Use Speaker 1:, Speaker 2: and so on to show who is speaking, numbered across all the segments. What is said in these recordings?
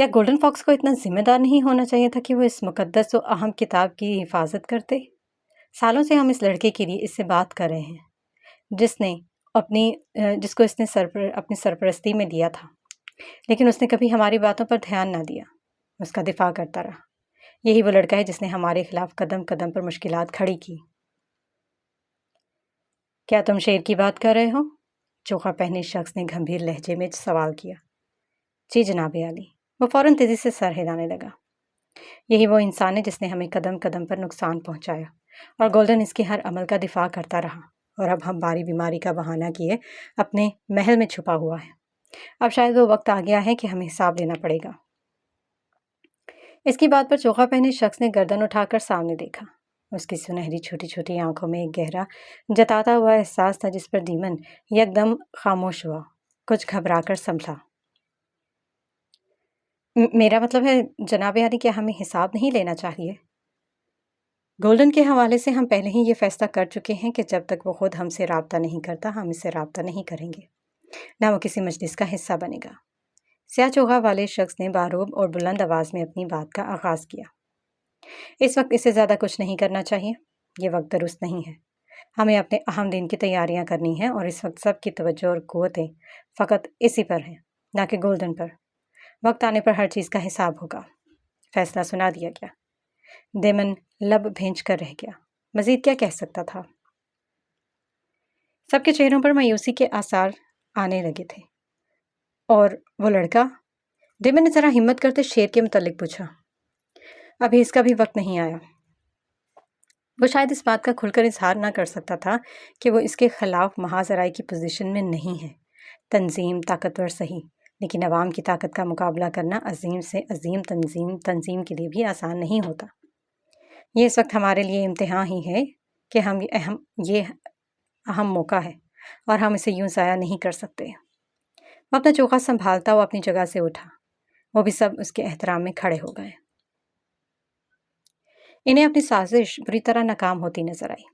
Speaker 1: کیا golden Fox کو اتنا ذمہ دار نہیں ہونا چاہیے تھا کہ وہ اس مقدس و اہم کتاب کی حفاظت کرتے؟ سالوں سے ہم اس لڑکے کے لیے اس سے بات کر رہے ہیں جس کو اس نے اپنی سرپرستی میں دیا تھا، لیکن اس نے کبھی ہماری باتوں پر دھیان نہ دیا، اس کا دفاع کرتا رہا۔ یہی وہ لڑکا ہے جس نے ہمارے خلاف قدم قدم پر مشکلات کھڑی کی۔ کیا تم شیر کی بات کر رہے ہو؟ چوکھا پہنے شخص نے گھمبیر لہجے میں سوال کیا۔ جی جناب عالی، وہ فوراً تیزی سے سر ہلانے لگا۔ یہی وہ انسان ہے جس نے ہمیں قدم قدم پر نقصان پہنچایا، اور گولڈن اس کے ہر عمل کا دفاع کرتا رہا، اور اب ہم باری بیماری کا بہانہ کیے اپنے محل میں چھپا ہوا ہے۔ اب شاید وہ وقت آ گیا ہے کہ ہمیں حساب لینا پڑے گا۔ اس کی بات پر چوکھا پہنے شخص نے گردن اٹھا کر سامنے دیکھا۔ اس کی سنہری چھوٹی چھوٹی آنکھوں میں ایک گہرا جتاتا ہوا احساس تھا جس پر دیمن یکدم خاموش ہوا، کچھ گھبرا کر سنبھلا۔ میرا مطلب ہے جناب عالی، کیا ہمیں حساب نہیں لینا چاہیے؟ گولڈن کے حوالے سے ہم پہلے ہی یہ فیصلہ کر چکے ہیں کہ جب تک وہ خود ہم سے رابطہ نہیں کرتا ہم اس سے رابطہ نہیں کریں گے، نہ وہ کسی مجلس کا حصہ بنے گا۔ سیاہ چوغا والے شخص نے باروب اور بلند آواز میں اپنی بات کا آغاز کیا۔ اس وقت اس سے زیادہ کچھ نہیں کرنا چاہیے، یہ وقت درست نہیں ہے۔ ہمیں اپنے اہم دن کی تیاریاں کرنی ہیں، اور اس وقت سب کی توجہ اور قوتیں فقط اسی پر ہیں، نہ کہ گولڈن پر۔ وقت آنے پر ہر چیز کا حساب ہوگا۔ فیصلہ سنا دیا گیا۔ دیمن لب بھینچ کر رہ گیا، مزید کیا کہہ سکتا تھا؟ سب کے چہروں پر مایوسی کے آثار آنے لگے تھے۔ اور وہ لڑکا؟ دیمن نے ذرا ہمت کرتے شیر کے متعلق پوچھا۔ ابھی اس کا بھی وقت نہیں آیا۔ وہ شاید اس بات کا کھل کر اظہار نہ کر سکتا تھا کہ وہ اس کے خلاف محاذ رائے کی پوزیشن میں نہیں ہے۔ تنظیم طاقتور صحیح، لیکن عوام کی طاقت کا مقابلہ کرنا عظیم سے عظیم تنظیم کے لیے بھی آسان نہیں ہوتا۔ یہ اس وقت ہمارے لیے امتحان ہی ہے کہ یہ اہم موقع ہے، اور ہم اسے یوں ضائع نہیں کر سکتے۔ وہ اپنا چوکھا سنبھالتا وہ اپنی جگہ سے اٹھا۔ وہ بھی سب اس کے احترام میں کھڑے ہو گئے۔ انہیں اپنی سازش بری طرح ناکام ہوتی نظر آئی۔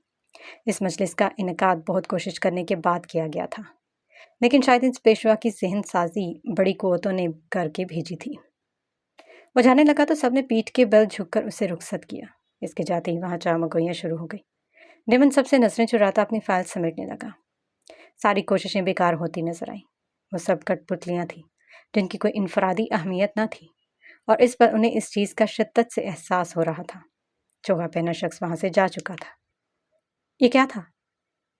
Speaker 1: اس مجلس کا انعقاد بہت کوشش کرنے کے بعد کیا گیا تھا، لیکن شاید اس پیشوا کی ذہن سازی بڑی قوتوں نے کر کے بھیجی تھی۔ وہ جانے لگا تو سب نے پیٹھ کے بل جھک کر اسے رخصت کیا۔ اس کے جاتے ہی وہاں چامگوئیاں شروع ہو گئی۔ ڈیمن سب سے نظریں چراتا اپنی فائل سمیٹنے لگا۔ ساری کوششیں بیکار ہوتی نظر آئیں۔ وہ سب کٹ پتلیاں تھیں جن کی کوئی انفرادی اہمیت نہ تھی، اور اس پر انہیں اس چیز کا شدت سے احساس ہو رہا تھا۔ چوگا پہنا شخص وہاں سے جا چکا تھا۔ یہ کیا تھا؟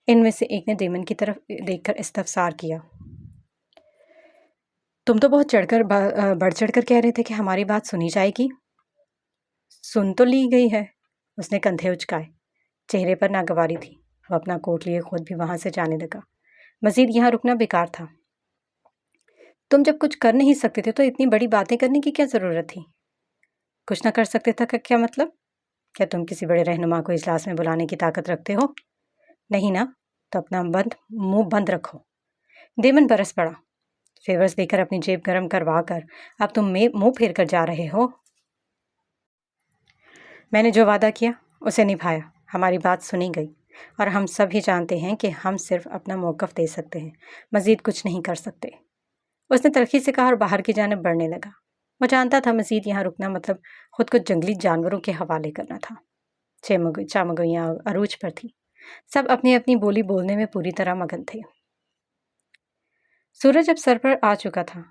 Speaker 1: ان میں سے ایک نے دیمن کی طرف دیکھ کر استفسار کیا۔ تم تو بہت بڑھ چڑھ کر کہہ رہے تھے کہ ہماری بات سنی جائے گی۔ سن تو لی گئی ہے۔ اس نے کندھے اچکائے، چہرے پر ناگواری تھی۔ وہ اپنا کوٹ لیے خود بھی وہاں سے جانے لگا۔ مزید یہاں رکنا بیکار تھا۔ تم جب کچھ کر نہیں سکتے تھے تو اتنی بڑی باتیں کرنے کی کیا ضرورت تھی؟ کچھ نہ کر سکتے تھا کا کیا مطلب؟ کیا تم کسی بڑے رہنما کو اجلاس میں بلانے کی طاقت رکھتے ہو؟ نہیں نا، تو اپنا منہ بند رکھو۔ دیمن برس پڑا۔ فیورز دے کر اپنی جیب گرم کروا کر اب تم منہ پھیر کر جا رہے ہو؟ میں نے جو وعدہ کیا اسے نبھایا، ہماری بات سنی گئی، اور ہم سب ہی جانتے ہیں کہ ہم صرف اپنا موقف دے سکتے ہیں، مزید کچھ نہیں کر سکتے۔ اس نے تلخی سے کہا اور باہر کی جانب بڑھنے لگا۔ وہ جانتا تھا مزید یہاں رکنا مطلب خود کو جنگلی جانوروں کے حوالے کرنا تھا۔ چامگوئیاں عروج پر تھی، سب اپنی اپنی بولی بولنے میں پوری طرح مگن تھے۔ سورج اب سر پر آ چکا تھا۔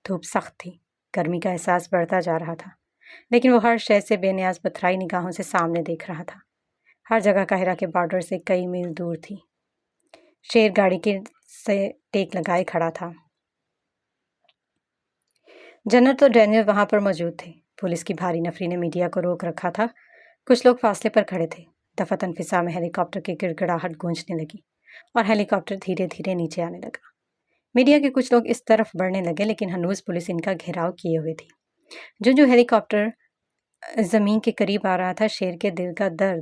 Speaker 1: دھوپ سخت تھی، گرمی کا احساس بڑھتا جا رہا تھا، لیکن وہ ہر شے سے بے نیاز پتھرائی نگاہوں سے سامنے دیکھ رہا تھا۔ ہر جگہ قاہرہ کے بارڈر سے کئی میل دور تھی۔ شیر گاڑی کے سے ٹیک لگائے کھڑا تھا۔ جنرل تو ڈینیل وہاں پر موجود تھے۔ پولیس کی بھاری نفری نے میڈیا کو روک رکھا تھا۔ کچھ لوگ فاصلے پر کھڑے تھے۔ دفتن فضا میں ہیلی کاپٹر کی گڑگڑاہٹ گونجنے لگی، اور ہیلی کاپٹر دھیرے دھیرے نیچے آنے لگا۔ میڈیا کے کچھ لوگ اس طرف بڑھنے لگے، لیکن ہنوز پولیس ان کا گھیراؤ کیے ہوئے تھی۔ جو ہیلی کاپٹر زمین کے قریب آ رہا تھا، شیر کا دل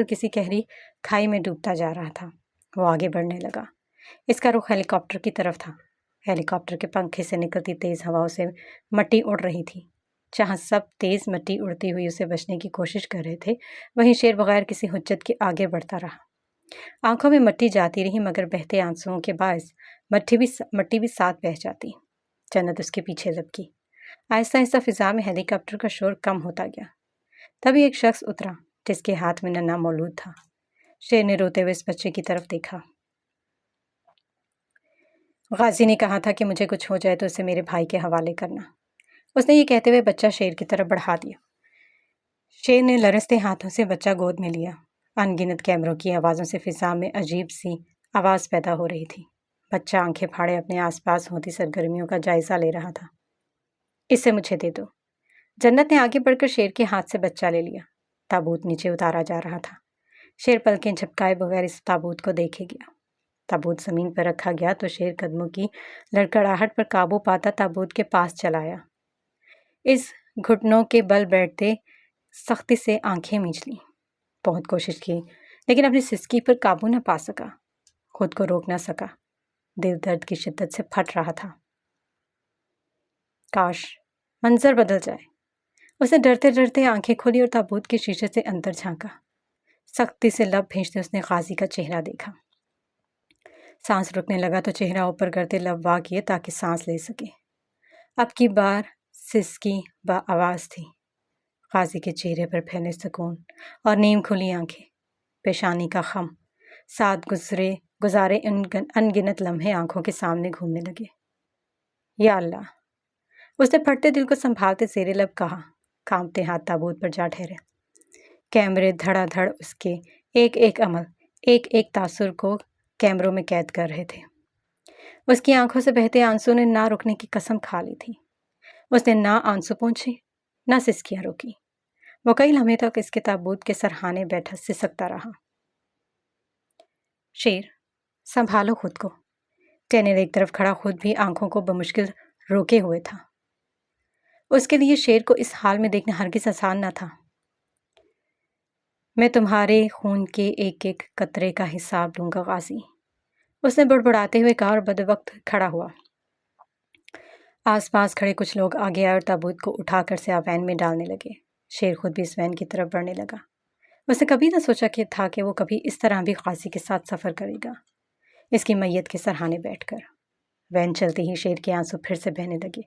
Speaker 1: کسی گہری کھائی میں ڈوبتا جا رہا تھا۔ وہ آگے بڑھنے لگا۔ اس کا رخ ہیلی کاپٹر کی طرف تھا۔ ہیلی کاپٹر کے پنکھے سے نکلتی تیز ہواؤں سے مٹی اڑ رہی تھی۔ جہاں سب تیز مٹی اڑتی ہوئی اسے بچنے کی کوشش کر رہے تھے، وہیں شیر بغیر کسی حجت کے آگے بڑھتا رہا۔ آنکھوں میں مٹی جاتی رہی، مگر بہتے آنسوؤں کے باعث مٹی بھی ساتھ بہہ جاتی۔ جنت اس کے پیچھے لپکی۔ آہستہ آہستہ فضا میں ہیلی کاپٹر کا شور کم ہوتا گیا۔ تبھی ایک شخص اترا جس کے ہاتھ میں ننھا مولود تھا۔ شیر نے روتے ہوئے اس بچے کی طرف دیکھا۔ غازی نے کہا تھا کہ مجھے کچھ ہو جائے تو اسے میرے بھائی کے حوالے کرنا۔ اس نے یہ کہتے ہوئے بچہ شیر کی طرف بڑھا دیا۔ شیر نے لرزتے ہاتھوں سے بچہ گود میں لیا۔ ان گنت کیمروں کی آوازوں سے فضا میں عجیب سی آواز پیدا ہو رہی تھی۔ بچہ آنکھیں پھاڑے اپنے آس پاس ہوتی سرگرمیوں کا جائزہ لے رہا تھا۔ اسے مجھے دے دو۔ جنت نے آگے بڑھ کر شیر کے ہاتھ سے بچہ لے لیا۔ تابوت نیچے اتارا جا رہا تھا۔ شیر پلکیں جھپکائے بغیر اس تابوت کو دیکھے گیا۔ تابوت زمین پر رکھا گیا تو شیر قدموں کی لڑکڑاہٹ پر قابو پاتا تابوت کے پاس چلا آیا۔ اس گھٹنوں کے بل بیٹھتے سختی سے آنکھیں میچ لیں۔ بہت کوشش کی لیکن اپنی سسکی پر قابو نہ پا سکا۔ خود کو روک نہ سکا۔ دل درد کی شدت سے پھٹ رہا تھا۔ کاش منظر بدل جائے۔ اس نے ڈرتے ڈرتے آنکھیں کھولی اور تابوت کے شیشے سے اندر جھانکا۔ سختی سے لب بھینچتے اس نے غازی کا چہرہ دیکھا۔ سانس رکنے لگا تو چہرہ اوپر کرتے لب وا کیے تاکہ سانس لے سکے۔ اب کی بار سسکی با آواز تھی۔ غازی کے چہرے پر پھیلے سکون اور نیم کھلی آنکھیں، پیشانی کا خم، ساتھ گزارے ان گنت لمحے آنکھوں کے سامنے گھومنے لگے۔ یا اللہ! اس نے پھٹتے دل کو سنبھالتے زیر لب کہا۔ کانپتے ہاتھ تابوت پر جا ٹھہرے۔ کیمرے دھڑا دھڑ اس کے ایک ایک عمل، ایک ایک تاثر کو کیمروں میں قید کر رہے تھے۔ اس کی آنکھوں سے بہتے آنسو نے نہ رکنے کی قسم کھا لی تھی۔ اس نے نہ آنسو پونچھے نہ سسکیاں روکی۔ وہ کئی لمحے تک اس کے تابوت کے سرہانے بیٹھا سسکتا رہا۔ شیر، سنبھالو خود کو۔ ٹینر ایک طرف کھڑا خود بھی آنکھوں کو بمشکل روکے ہوئے تھا۔ اس کے لیے شیر کو اس حال میں دیکھنا ہرگز آسان نہ تھا۔ میں تمہارے خون کے ایک ایک قطرے کا حساب لوں گا غازی، اس نے بڑبڑاتے ہوئے کہا اور بدوقت کھڑا ہوا۔ آس پاس کھڑے کچھ لوگ آگے آئے اور تابوت کو اٹھا کر سیاہ وین میں ڈالنے لگے۔ شیر خود بھی اس وین کی طرف بڑھنے لگا۔ اس نے کبھی نہ سوچا کہ وہ کبھی اس طرح بھی غازی کے ساتھ سفر کرے گا، اس کی میت کے سرہانے بیٹھ کر۔ وین چلتے ہی شیر کے آنسو پھر سے بہنے لگے۔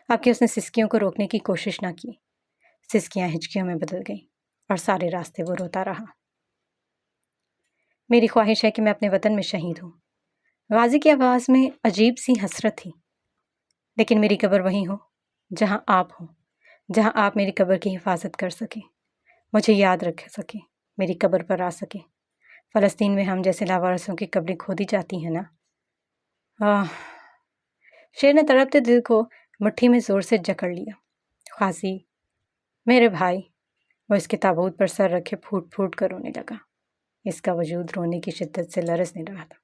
Speaker 1: اب کہ اس نے سسکیوں کو روکنے کی کوشش نہ کی، سسکیاں ہچکیوں میں بدل گئیں اور سارے راستے وہ روتا رہا۔ میری خواہش ہے کہ میں اپنے وطن میں شہید ہوں۔ غازی کی آواز میں عجیب سی حسرت تھی۔ لیکن میری قبر وہیں ہو جہاں آپ ہوں، جہاں آپ میری قبر کی حفاظت کر سکیں، مجھے یاد رکھ سکیں، میری قبر پر آ سکیں۔ فلسطین میں ہم جیسے لاوارثوں کی قبریں کھودی جاتی ہیں نا۔ شیر نے تڑپتے دل کو مٹھی میں زور سے جکڑ لیا۔ غازی، میرے بھائی، وہ اس کے تابوت پر سر رکھے پھوٹ پھوٹ کر رونے لگا۔ اس کا وجود رونے کی شدت سے لرزنے رہا تھا۔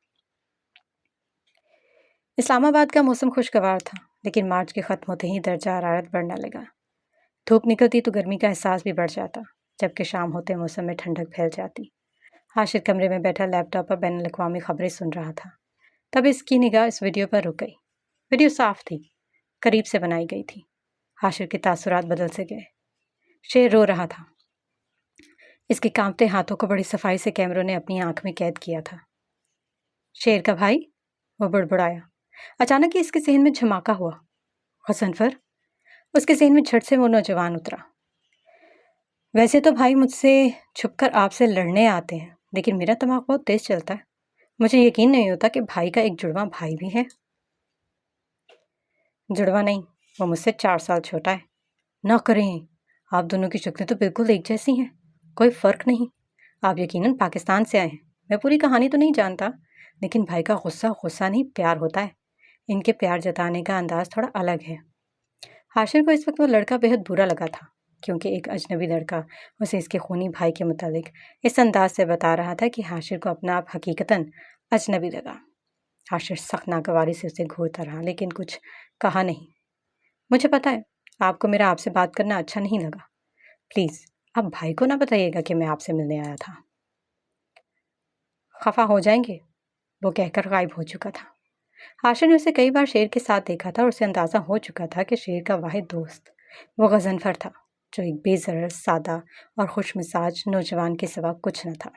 Speaker 1: اسلام آباد کا موسم خوشگوار تھا، لیکن مارچ کے ختم ہوتے ہی درجہ حرارت بڑھنے لگا۔ دھوپ نکلتی تو گرمی کا احساس بھی بڑھ جاتا، جبکہ شام ہوتے موسم میں ٹھنڈک پھیل جاتی۔ حاشر کمرے میں بیٹھا لیپ ٹاپ پر بین الاقوامی خبریں سن رہا تھا۔ تب اس کی نگاہ اس ویڈیو پر رک گئی۔ ویڈیو صاف تھی، قریب سے بنائی گئی تھی۔ حاشر کے تاثرات بدل سے گئے۔ شیر رو رہا تھا۔ اس کے کانپتے ہاتھوں کو بڑی صفائی سے کیمروں نے اپنی آنکھ میں قید کیا تھا۔ شیر کا بھائی، وہ بڑبڑایا۔ اچانک ہی اس کے ذہن میں جھماکا ہوا۔ غضنفر، اس کے ذہن میں جھٹ سے وہ نوجوان اترا۔ ویسے تو بھائی مجھ سے چھپ کر آپ سے لڑنے آتے ہیں، لیکن میرا دماغ بہت تیز چلتا ہے۔ مجھے یقین نہیں ہوتا کہ بھائی کا ایک جڑواں بھائی بھی ہے۔ جڑواں نہیں، وہ مجھ سے 4 سال چھوٹا ہے۔ نہ کریں، آپ دونوں کی شکلیں تو بالکل ایک جیسی ہیں، کوئی فرق نہیں۔ آپ یقیناً پاکستان سے آئے ہیں۔ میں پوری کہانی تو نہیں جانتا، لیکن بھائی کا غصہ نہیں پیار ہوتا ہے۔ ان کے پیار جتانے کا انداز تھوڑا الگ ہے۔ حاشر کو اس وقت وہ لڑکا بہت برا لگا تھا، کیونکہ ایک اجنبی لڑکا اسے اس کے خونی بھائی کے متعلق اس انداز سے بتا رہا تھا کہ حاشر کو اپنا آپ حقیقتاً اجنبی لگا۔ حاشر سخت ناگواری سے اسے گھورتا رہا، لیکن کچھ کہا نہیں۔ مجھے پتا ہے آپ کو میرا آپ سے بات کرنا اچھا نہیں لگا۔ پلیز آپ بھائی کو نہ بتائیے گا کہ میں آپ سے ملنے آیا تھا۔ خفا ہو جائیں گے، وہ کہہ کر غائب ہو چکا تھا۔ حاشر نے اسے کئی بار شیر کے ساتھ دیکھا تھا اور اسے اندازہ ہو چکا تھا کہ شیر کا واحد دوست وہ غضنفر تھا، جو ایک بے ضرر، سادہ اور خوش مزاج نوجوان کے سوا کچھ نہ تھا۔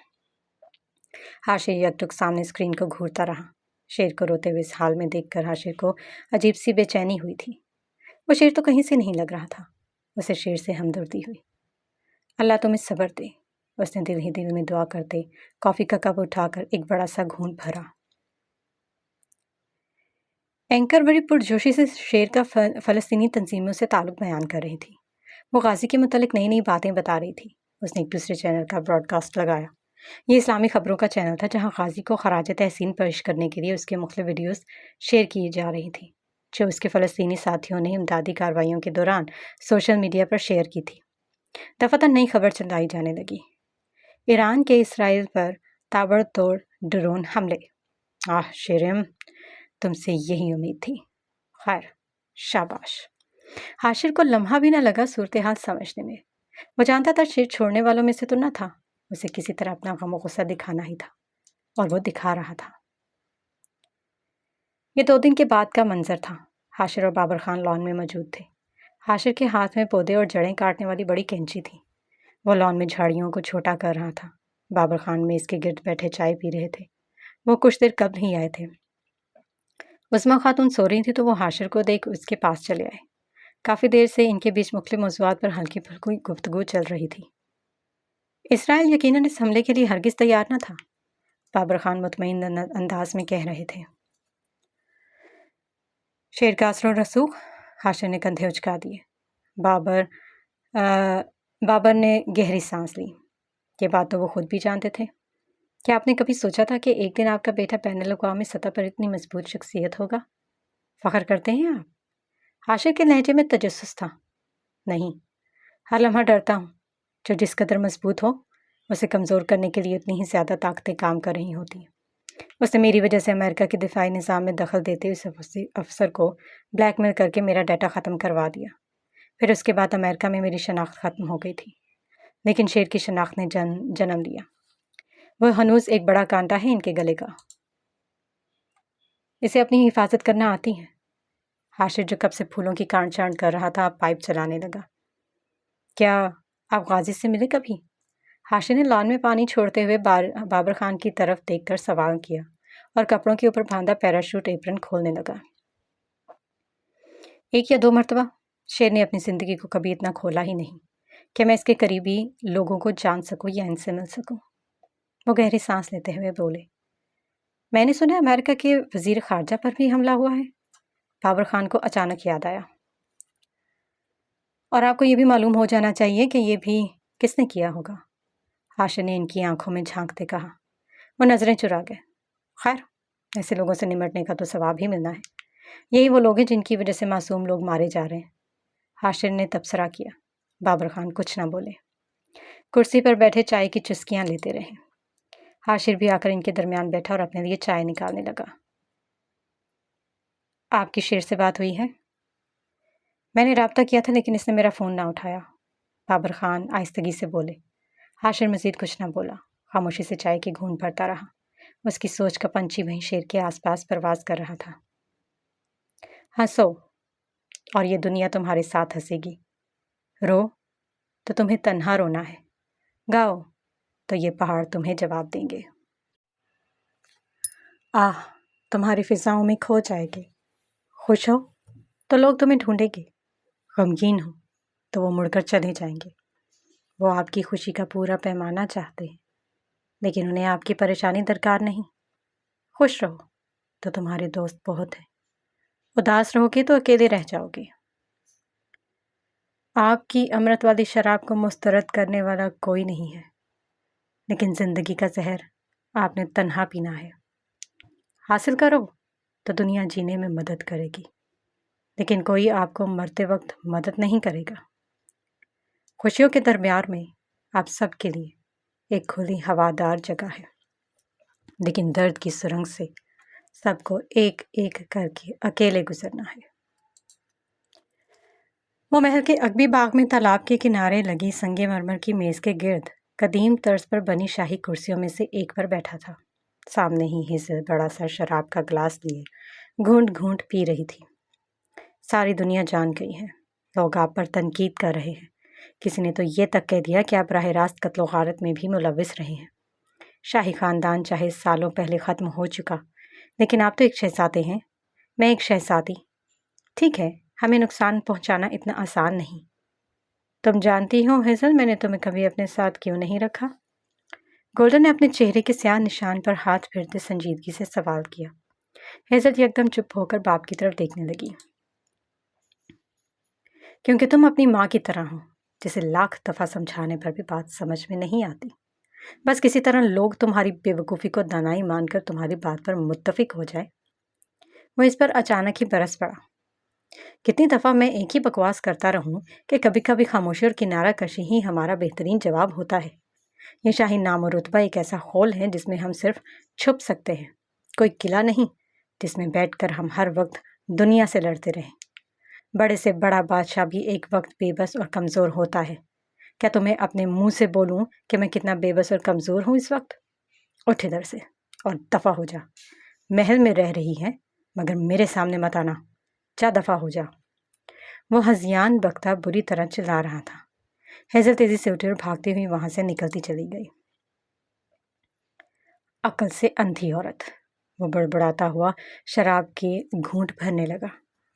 Speaker 1: حاشر یک ٹک سامنے اسکرین کو گھورتا رہا۔ شیر کو روتے ہوئے اس حال میں دیکھ کر حاشر کو عجیب سی بے چینی ہوئی تھی۔ وہ شیر تو کہیں سے نہیں لگ رہا تھا۔ اسے شیر سے ہمدردی ہوئی۔ اللہ تمہیں صبر دے، اس نے دل ہی دل میں دعا کرتے کافی کا کپ اٹھا کر ایک بڑا سا گھونٹ بھرا۔ اینکر بڑی پرجوشی سے شیر کا فلسطینی تنظیموں سے تعلق بیان کر رہی تھی۔ وہ غازی کے متعلق نئی نئی باتیں بتا رہی تھی۔ اس نے ایک دوسرے چینل کا براڈ کاسٹ لگایا۔ یہ اسلامی خبروں کا چینل تھا جہاں غازی کو خراج تحسین پیش کرنے کے لیے اس کے مختلف ویڈیوز شیئر کی جا رہی تھیں جو اس کے فلسطینی ساتھیوں نے امدادی کارروائیوں کے دوران سوشل میڈیا پر شیئر کی تھی۔ دفعتاً نئی خبر چلائی جانے لگی۔ ایران کے اسرائیل پر تابڑ توڑ ڈرون حملے۔ شیرم، تم سے یہی امید تھی۔ خیر، شاباش۔ حاشر کو لمحہ بھی نہ لگا صورتحال سمجھنے میں۔ وہ جانتا تھا شیر چھوڑنے والوں میں سے تو نہ تھا، اسے کسی طرح اپنا غم و غصہ دکھانا ہی تھا، اور وہ دکھا رہا تھا۔ یہ 2 دن کے بعد کا منظر تھا۔ حاشر اور بابر خان لان میں موجود تھے۔ حاشر کے ہاتھ میں پودے اور جڑیں کاٹنے والی بڑی کینچی تھی۔ وہ لان میں جھاڑیوں کو چھوٹا کر رہا تھا۔ بابر خان میز کے گرد بیٹھے چائے پی رہے تھے۔ وہ کچھ دیر قبل ہی آئے تھے۔ عظمیٰ خاتون سو رہی تھی تو وہ حاشر کو دیکھ اس کے پاس چلے آئے۔ کافی دیر سے ان کے بیچ مختلف موضوعات پر ہلکی پھلکی گفتگو چل رہی تھی۔ اسرائیل یقیناً اس حملے کے لیے ہرگز تیار نہ تھا، بابر خان مطمئن انداز میں کہہ رہے تھے۔ شیر کا اثر و رسوخ؟ حاشر نے کندھے اچکا دیے۔ بابر نے گہری سانس لی۔ یہ بات تو وہ خود بھی جانتے تھے۔ کیا آپ نے کبھی سوچا تھا کہ ایک دن آپ کا بیٹا بین الاقوامی سطح پر اتنی مضبوط شخصیت ہوگا؟ فخر کرتے ہیں آپ؟ حاشر کے لہجے میں تجسس تھا۔ نہیں، ہر لمحہ ڈرتا ہوں جو جس قدر مضبوط ہو اسے کمزور کرنے کے لیے اتنی ہی زیادہ طاقتیں کام کر رہی ہوتی ہیں۔ اس نے میری وجہ سے امریکہ کے دفاعی نظام میں دخل دیتے اس افسر کو بلیک میل کر کے میرا ڈیٹا ختم کروا دیا۔ پھر اس کے بعد امریکہ میں میری شناخت ختم ہو گئی تھی، لیکن شیر کی شناخت نے جنم لیا۔ وہ ہنوز ایک بڑا کانٹا ہے ان کے گلے کا۔ اسے اپنی حفاظت کرنا آتی ہے۔ حاشر جو کب سے پھولوں کی کانٹ چانٹ کر رہا تھا اب پائپ چلانے لگا۔ کیا آپ غازی سے ملے کبھی؟ حاشر نے لان میں پانی چھوڑتے ہوئے بابر خان کی طرف دیکھ کر سوال کیا اور کپڑوں کے اوپر باندھا پیراشوٹ ایپرن کھولنے لگا۔ 1 یا 2 مرتبہ۔ شیر نے اپنی زندگی کو کبھی اتنا کھولا ہی نہیں کہ میں اس کے قریبی لوگوں کو جان سکوں یا ان سے مل سکوں۔ وہ گہری سانس لیتے ہوئے بولے۔ میں نے سنا امریکہ کے وزیر خارجہ پر بھی حملہ ہوا ہے۔ بابر خان کو اچانک یاد آیا۔ اور آپ کو یہ بھی معلوم ہو جانا چاہیے کہ یہ بھی کس نے کیا ہوگا؟ حاشر نے ان کی آنکھوں میں جھانکتے کہا۔ وہ نظریں چرا گئے۔ خیر، ایسے لوگوں سے نمٹنے کا تو ثواب ہی ملنا ہے۔ یہی وہ لوگ ہیں جن کی وجہ سے معصوم لوگ مارے جا رہے ہیں۔ حاشر نے تبصرہ کیا۔ بابر خان کچھ نہ بولے، کرسی پر بیٹھے چائے کی چسکیاں لیتے رہے۔ حاشر بھی آ کر ان کے درمیان بیٹھا اور اپنے لیے چائے نکالنے لگا۔ آپ کی شیر سے بات ہوئی ہے؟ میں نے رابطہ کیا تھا لیکن اس نے میرا فون نہ اٹھایا، بابر خان آہستگی سے بولے۔ حاشر مزید کچھ نہ بولا، خاموشی سے چائے کی گھونٹ بھرتا رہا۔ اس کی سوچ کا پنچھی وہیں شیر کے آس پاس پرواز کر رہا تھا۔ ہنسو اور یہ دنیا تمہارے ساتھ ہنسے گی، رو تو تمہیں تنہا رونا ہے، گاؤ تو یہ پہاڑ تمہیں جواب دیں گے۔ تمہاری فضاؤں میں کھو جائے گے۔ خوش ہو تو لوگ تمہیں ڈھونڈیں گے، غمگین ہو تو وہ مڑ کر چلے جائیں گے۔ وہ آپ کی خوشی کا پورا پیمانہ چاہتے ہیں لیکن انہیں آپ کی پریشانی درکار نہیں۔ خوش رہو تو تمہارے دوست بہت ہیں، اداس رہو گے تو اکیلے رہ جاؤ گے۔ آپ کی امرت والی شراب کو مسترد کرنے والا کوئی نہیں ہے، لیکن زندگی کا زہر آپ نے تنہا پینا ہے۔ حاصل کرو تو دنیا جینے میں مدد کرے گی، لیکن کوئی آپ کو مرتے وقت مدد نہیں کرے گا۔ خوشیوں کے درمیان میں آپ سب کے لیے ایک کھلی ہوادار جگہ ہے، لیکن درد کی سرنگ سے سب کو ایک ایک کر کے اکیلے گزرنا ہے۔ وہ محل کے عقبی باغ میں تالاب کے کنارے لگی سنگ مرمر کی میز کے گرد قدیم طرز پر بنی شاہی کرسیوں میں سے ایک پر بیٹھا تھا۔ سامنے ہی ہیزل بڑا سا شراب کا گلاس لیے گھونٹ گھونٹ پی رہی تھی۔ ساری دنیا جان گئی ہے، لوگ آپ پر تنقید کر رہے ہیں۔ کسی نے تو یہ تک کہہ دیا کہ آپ براہ راست قتل و غارت میں بھی ملوث رہے ہیں۔ شاہی خاندان چاہے سالوں پہلے ختم ہو چکا لیکن آپ تو ایک شہزادے ہیں، میں ایک شہزادی۔ ٹھیک ہے، ہمیں نقصان پہنچانا اتنا آسان نہیں۔ تم جانتی ہو ہیزل، میں نے تمہیں کبھی اپنے ساتھ کیوں نہیں رکھا؟ گولڈن نے اپنے چہرے کے سیاہ نشان پر ہاتھ پھیرتے سنجیدگی سے سوال کیا۔ ہیزل یکدم چپ ہو کر باپ کی طرف دیکھنے لگی۔ کیونکہ تم اپنی ماں کی طرح ہو، جسے لاکھ دفعہ سمجھانے پر بھی بات سمجھ میں نہیں آتی۔ بس کسی طرح لوگ تمہاری بے وقوفی کو دانائی مان کر تمہاری بات پر متفق ہو جائے۔ وہ اس پر اچانک ہی برس پڑا۔ کتنی دفعہ میں ایک ہی بکواس کرتا رہوں کہ کبھی کبھی خاموشی اور کنارہ کشی ہی ہمارا بہترین جواب ہوتا ہے۔ یہ شاہی نام و رتبہ ایک ایسا خول ہے جس میں ہم صرف چھپ سکتے ہیں، کوئی قلعہ نہیں جس میں بیٹھ کر ہم ہر وقت دنیا سے لڑتے رہیں۔ بڑے سے بڑا بادشاہ بھی ایک وقت بے بس اور کمزور ہوتا ہے۔ کیا تمہیں اپنے منہ سے بولوں کہ میں کتنا بے بس اور کمزور ہوں اس وقت؟ اٹھ ادھر سے اور دفع ہو جا۔ محل میں رہ رہی ہے مگر میرے سامنے مت آنا، جا دفع ہو جا۔ وہ ہذیان بکتا بری طرح چلا رہا تھا۔ ہیزل تیزی سے اٹھی اور بھاگتی ہوئی وہاں سے نکلتی چلی گئی۔ عقل سے اندھی عورت، وہ بڑبڑاتا ہوا شراب کے گھونٹ بھرنے لگا۔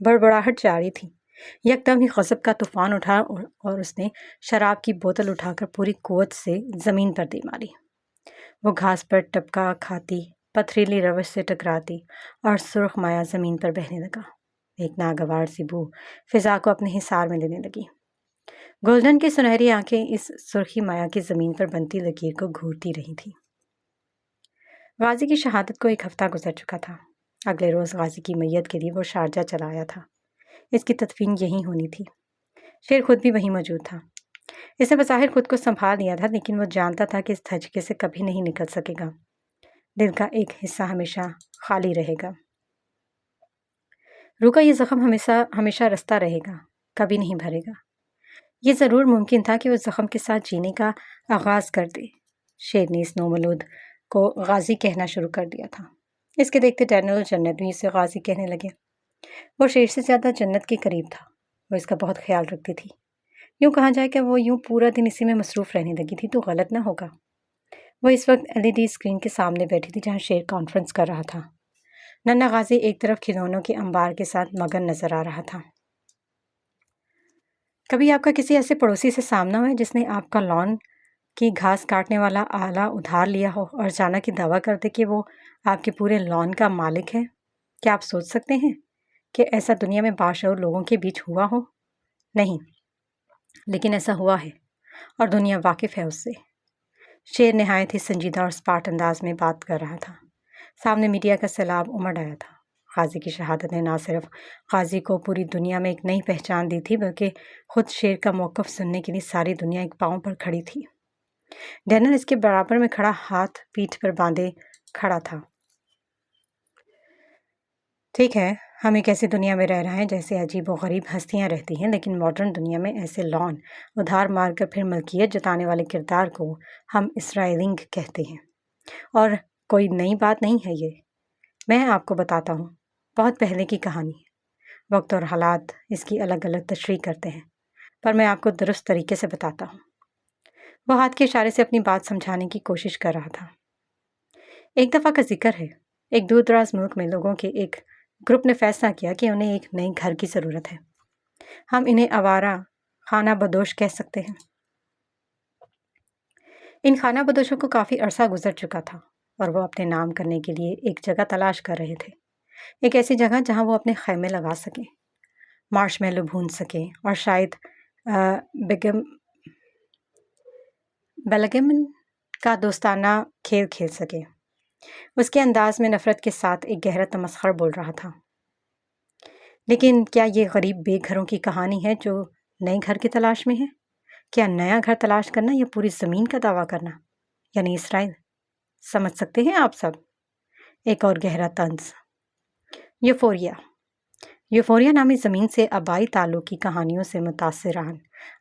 Speaker 1: بڑبڑاہٹ جاری تھی۔ یکدم ہی غضب کا طوفان اٹھا اور اس نے شراب کی بوتل اٹھا کر پوری قوت سے زمین پر دے ماری۔ وہ گھاس پر ٹپکا کھاتی، پتھریلی روش سے ٹکراتی اور سرخ مایہ زمین پر بہنے لگا۔ ایک ناگوار سی بو فضا کو اپنے حصار میں لینے لگی۔ گولڈن کی سنہری آنکھیں اس سرخی مایہ کی زمین پر بنتی لکیر کو گھورتی رہی تھی۔ غازی کی شہادت کو ایک ہفتہ گزر چکا تھا۔ اگلے روز غازی کی میت کے لیے وہ شارجہ چلا آیا تھا۔ اس کی تدفین یہیں ہونی تھی۔ شیر خود بھی وہیں موجود تھا۔ اس نے بظاہر خود کو سنبھال لیا تھا، لیکن وہ جانتا تھا کہ اس دھچکے سے کبھی نہیں نکل سکے گا۔ دل کا ایک حصہ ہمیشہ خالی رہے گا۔ روح کا یہ زخم ہمیشہ رستہ رہے گا، کبھی نہیں بھرے گا۔ یہ ضرور ممکن تھا کہ وہ زخم کے ساتھ جینے کا آغاز کر دے۔ شیر نے اس نومولود کو غازی کہنا شروع کر دیا تھا۔ اس کے دیکھتے ڈینیل اور جنت بھی اسے غازی کہنے لگے۔ وہ شیر سے زیادہ جنت کے قریب تھا۔ وہ اس کا بہت خیال رکھتی تھی۔ یوں کہا جائے کہ وہ یوں پورا دن اسی میں مصروف رہنے لگی تھی تو غلط نہ ہوگا۔ وہ اس وقت LED اسکرین کے سامنے بیٹھی تھی جہاں شیر کانفرنس کر رہا تھا۔ ننھا غازی ایک طرف کھلونوں کے انبار کے ساتھ مگن نظر آ رہا تھا۔ کبھی آپ کا کسی ایسے پڑوسی سے سامنا ہوا ہے جس نے آپ کا لان کی گھاس کاٹنے والا آلہ ادھار لیا ہو اور اچانک ہی دعویٰ کر دے کہ وہ آپ کے پورے لان کا مالک ہے؟ کیا آپ سوچ سکتے ہیں کہ ایسا دنیا میں باشعور لوگوں کے بیچ ہوا ہو؟ نہیں، لیکن ایسا ہوا ہے اور دنیا واقف ہے اس سے۔ شیر نہایت ہی سنجیدہ اور اسپاٹ انداز میں بات کر رہا تھا۔ سامنے میڈیا کا سیلاب امڑ آیا تھا۔ غازی کی شہادت نے نہ صرف غازی کو پوری دنیا میں ایک نئی پہچان دی تھی بلکہ خود شیر کا موقف سننے کے لیے ساری دنیا ایک پاؤں پر کھڑی تھی۔ ڈینل اس کے برابر میں کھڑا، ہاتھ پیٹھ پر باندھے کھڑا تھا۔ ٹھیک ہے، ہم ایک ایسی دنیا میں رہ رہے ہیں جیسے عجیب و غریب ہستیاں رہتی ہیں، لیکن ماڈرن دنیا میں ایسے لان ادھار مار کر پھر ملکیت جتانے والے کردار کو ہم اسرائیلنگ کہتے ہیں۔ اور کوئی نئی بات نہیں ہے یہ، میں آپ کو بتاتا ہوں، بہت پہلے کی کہانی ہے۔ وقت اور حالات اس کی الگ الگ تشریح کرتے ہیں، پر میں آپ کو درست طریقے سے بتاتا ہوں۔ وہ ہاتھ کے اشارے سے اپنی بات سمجھانے کی کوشش کر رہا تھا۔ ایک دفعہ کا ذکر ہے، ایک دور دراز ملک میں لوگوں کے ایک گروپ نے فیصلہ کیا کہ انہیں ایک نئے گھر کی ضرورت ہے۔ ہم انہیں آوارہ خانہ بدوش کہہ سکتے ہیں۔ ان خانہ بدوشوں کو کافی عرصہ گزر چکا تھا اور وہ اپنے نام کرنے کے لیے ایک جگہ تلاش کر رہے تھے، ایک ایسی جگہ جہاں وہ اپنے خیمے لگا سکیں، مارش میلو بھون سکیں اور شاید بیلگمن کا دوستانہ کھیل کھیل سکیں۔ اس کے انداز میں نفرت کے ساتھ ایک گہرا تمسخر بول رہا تھا۔ لیکن کیا یہ غریب بے گھروں کی کہانی ہے جو نئے گھر کی تلاش میں ہے؟ کیا نیا گھر تلاش کرنا یا پوری زمین کا دعویٰ کرنا، یعنی اسرائیل؟ سمجھ سکتے ہیں آپ سب؟ ایک اور گہرا طنز۔ یوفوریا نامی زمین سے آبائی تعلق کی کہانیوں سے متاثران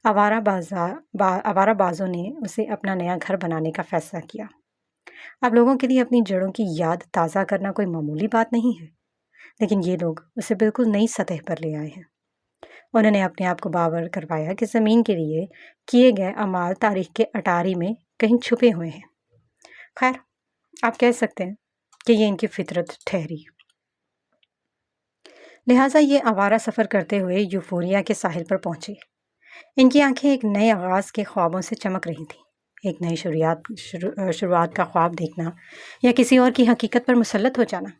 Speaker 1: آوارہ بازوں نے اسے اپنا نیا گھر بنانے کا فیصلہ کیا۔ اب لوگوں کے لیے اپنی جڑوں کی یاد تازہ کرنا کوئی معمولی بات نہیں ہے، لیکن یہ لوگ اسے بالکل نئی سطح پر لے آئے ہیں۔ انہوں نے اپنے آپ کو باور کروایا کہ زمین کے لیے کیے گئے اعمال تاریخ کے اٹاری میں کہیں چھپے ہوئے ہیں۔ خیر، آپ کہہ سکتے ہیں کہ یہ ان کی فطرت ٹھہری۔ لہٰذا یہ آوارہ سفر کرتے ہوئے یوفوریا کے ساحل پر پہنچے۔ ان کی آنکھیں ایک نئے آغاز کے خوابوں سے چمک رہی تھیں، ایک نئی شروعات کا خواب دیکھنا یا کسی اور کی حقیقت پر مسلط ہو جانا،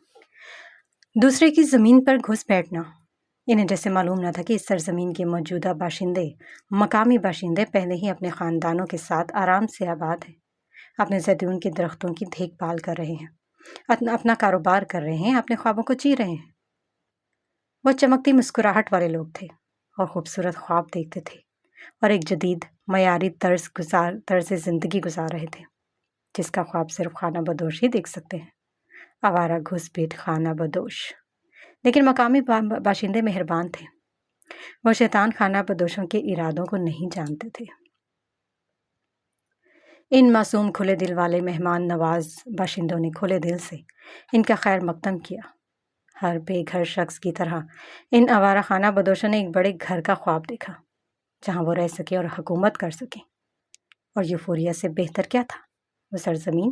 Speaker 1: دوسرے کی زمین پر گھس بیٹھنا۔ انہیں جیسے معلوم نہ تھا کہ اس سرزمین کے موجودہ مقامی باشندے پہلے ہی اپنے خاندانوں کے ساتھ آرام سے آباد ہیں، اپنے زیتون کے درختوں کی دیکھ بھال کر رہے ہیں، اپنا کاروبار کر رہے ہیں، اپنے خوابوں کو جی رہے ہیں۔ وہ چمکتی مسکراہٹ والے لوگ تھے اور خوبصورت خواب دیکھتے تھے اور ایک جدید معیاری طرز زندگی گزار رہے تھے، جس کا خواب صرف خانہ بدوش ہی دیکھ سکتے ہیں، آوارہ گھس پیٹ خانہ بدوش۔ لیکن مقامی باشندے مہربان تھے، وہ شیطان خانہ بدوشوں کے ارادوں کو نہیں جانتے تھے۔ ان معصوم کھلے دل والے مہمان نواز باشندوں نے کھلے دل سے ان کا خیر مقدم کیا۔ ہر بے گھر شخص کی طرح ان آوارہ خانہ بدوشوں نے ایک بڑے گھر کا خواب دیکھا، جہاں وہ رہ سکے اور حکومت کر سکیں۔ اور یوفوریا سے بہتر کیا تھا؟ وہ سرزمین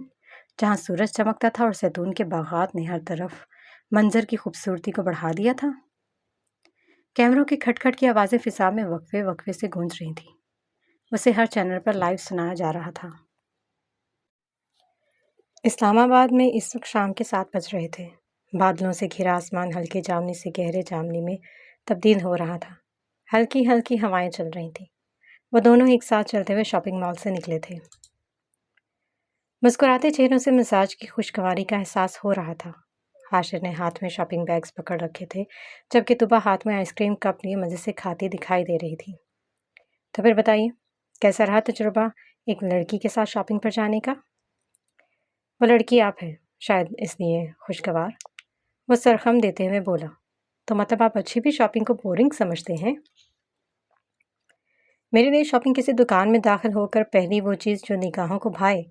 Speaker 1: جہاں سورج چمکتا تھا اور زیتون کے باغات نے ہر طرف منظر کی خوبصورتی کو بڑھا دیا تھا۔ کیمروں کے کھٹ کھٹ کی آوازیں فضا میں وقفے وقفے سے گونج رہی تھیں، اسے ہر چینل پر لائیو سنایا جا رہا تھا۔ اسلام آباد میں اس وقت شام کے 7 بج رہے تھے۔ بادلوں سے گھرا آسمان ہلکے جامنی سے گہرے جامنی میں تبدیل ہو رہا تھا، ہلکی ہلکی ہوائیں چل رہی تھیں۔ وہ دونوں ایک ساتھ چلتے ہوئے شاپنگ مال سے نکلے تھے۔ مسکراتے چہروں سے مزاج کی خوشگواری کا احساس ہو رہا تھا۔ حاشر نے ہاتھ میں شاپنگ بیگز پکڑ رکھے تھے، جبکہ طبع ہاتھ میں آئس کریم کپ لیے مزے سے کھاتی دکھائی دے رہی تھی۔ تو پھر بتائیے، کیسا رہا تجربہ ایک لڑکی کے ساتھ شاپنگ پر جانے کا؟ وہ لڑکی آپ ہیں، شاید اس لیے خوشگوار، وہ سرخم دیتے ہوئے بولا۔ تو مطلب آپ اچھی بھی شاپنگ کو بورنگ سمجھتے ہیں؟ میرے لیے شاپنگ کسی دکان میں داخل ہو کر پہلی وہ چیز جو نگاہوں کو بھائے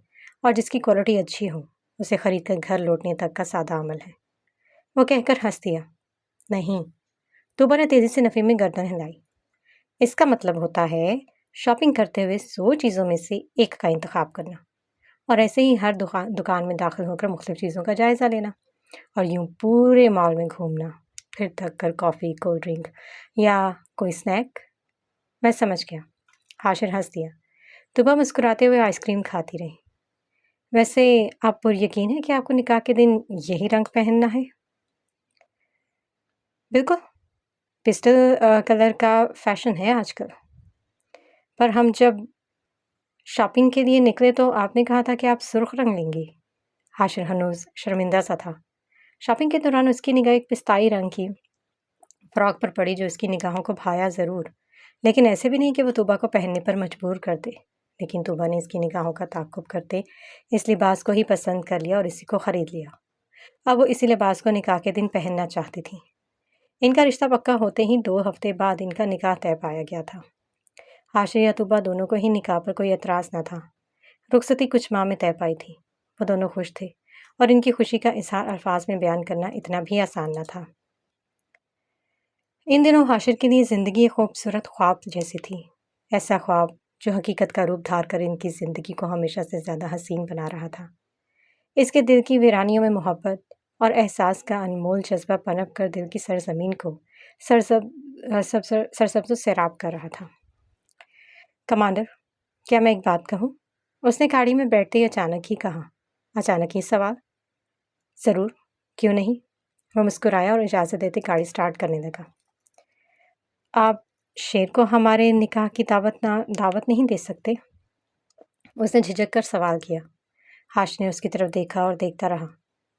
Speaker 1: اور جس کی کوالٹی اچھی ہو، اسے خرید کر گھر لوٹنے تک کا سادہ عمل ہے، وہ کہہ کر ہنس دیا۔ نہیں، طوبہ نے تیزی سے نفی میں گردن ہلائی۔ اس کا مطلب ہوتا ہے شاپنگ کرتے ہوئے 100 چیزوں میں سے ایک کا انتخاب کرنا، اور ایسے ہی ہر دکان میں داخل ہو کر مختلف چیزوں کا جائزہ لینا، اور یوں پورے مال میں گھومنا، پھر تھک کر کافی، کولڈ ڈرنک یا کوئی سنیک۔ میں سمجھ گیا، حاشر ہنس دیا۔ طبع مسکراتے ہوئے آئس کریم کھاتی رہی۔ ویسے آپ پر یقین ہے کہ آپ کو نکاح کے دن یہی رنگ پہننا ہے؟ بالکل، پسٹل کلر کا فیشن ہے آج کل، پر ہم جب شاپنگ کے لیے نکلے تو آپ نے کہا تھا کہ آپ سرخ رنگ لیں گی۔ حاشر ہنوز شرمندہ سا تھا۔ شاپنگ کے دوران اس کی نگاہ ایک پستائی رنگ کی فراک پر پڑی جو اس کی نگاہوں کو بھایا ضرور، لیکن ایسے بھی نہیں کہ وہ طوبہ کو پہننے پر مجبور کر دے۔ لیکن طوبہ نے اس کی نگاہوں کا تعاقب کرتے اس لباس کو ہی پسند کر لیا اور اسی کو خرید لیا۔ اب وہ اسی لباس کو نکاح کے دن پہننا چاہتی تھی۔ ان کا رشتہ پکا ہوتے ہی 2 ہفتے بعد ان کا نکاح طے پایا گیا تھا۔ حاشر یا طوبہ دونوں کو ہی نکاح پر کوئی اعتراض نہ تھا۔ رخصتی کچھ ماہ میں طے پائی تھی۔ وہ دونوں خوش تھے، اور ان کی خوشی کا اظہار الفاظ میں بیان کرنا اتنا بھی آسان نہ تھا۔ ان دنوں حاشر کے لیے زندگی ایک خوبصورت خواب جیسی تھی، ایسا خواب جو حقیقت کا روپ دھار کر ان کی زندگی کو ہمیشہ سے زیادہ حسین بنا رہا تھا۔ اس کے دل کی ویرانیوں میں محبت اور احساس کا انمول جذبہ پنپ کر دل کی سرزمین کو سرسبز و سیراب کر رہا تھا۔ کمانڈر، کیا میں ایک بات کہوں؟ اس نے گاڑی میں بیٹھتے ہی اچانک ہی کہا۔ اچانک ہی سوال؟ ضرور، کیوں نہیں؟ وہ مسکرایا اور اجازت دیتے گاڑی سٹارٹ کرنے لگا۔ آپ شیر کو ہمارے نکاح کی دعوت نہیں دے سکتے؟ اس نے جھجک کر سوال کیا۔ حاشر نے اس کی طرف دیکھا اور دیکھتا رہا۔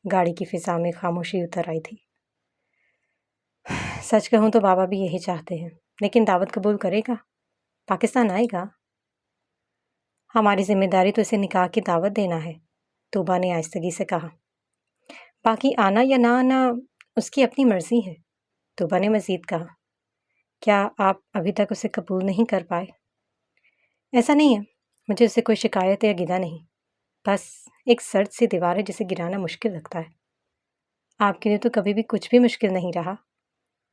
Speaker 1: گاڑی کی فضا میں خاموشی اتر آئی تھی۔ سچ کہوں تو بابا بھی یہی چاہتے ہیں، لیکن دعوت قبول کرے گا؟ پاکستان آئے گا؟ ہماری ذمہ داری تو اسے نکاح کی دعوت دینا ہے، طوبہ نے آہستگی سے کہا۔ باقی آنا یا نہ آنا اس کی اپنی مرضی ہے، طوبہ نے مزید کہا۔ کیا آپ ابھی تک اسے قبول نہیں کر پائے؟ ایسا نہیں ہے، مجھے اس سے کوئی شکایت یا گلہ نہیں، بس ایک سرد سی دیوار ہے جسے گرانا مشکل لگتا ہے۔ آپ کے لیے تو کبھی بھی کچھ بھی مشکل نہیں رہا،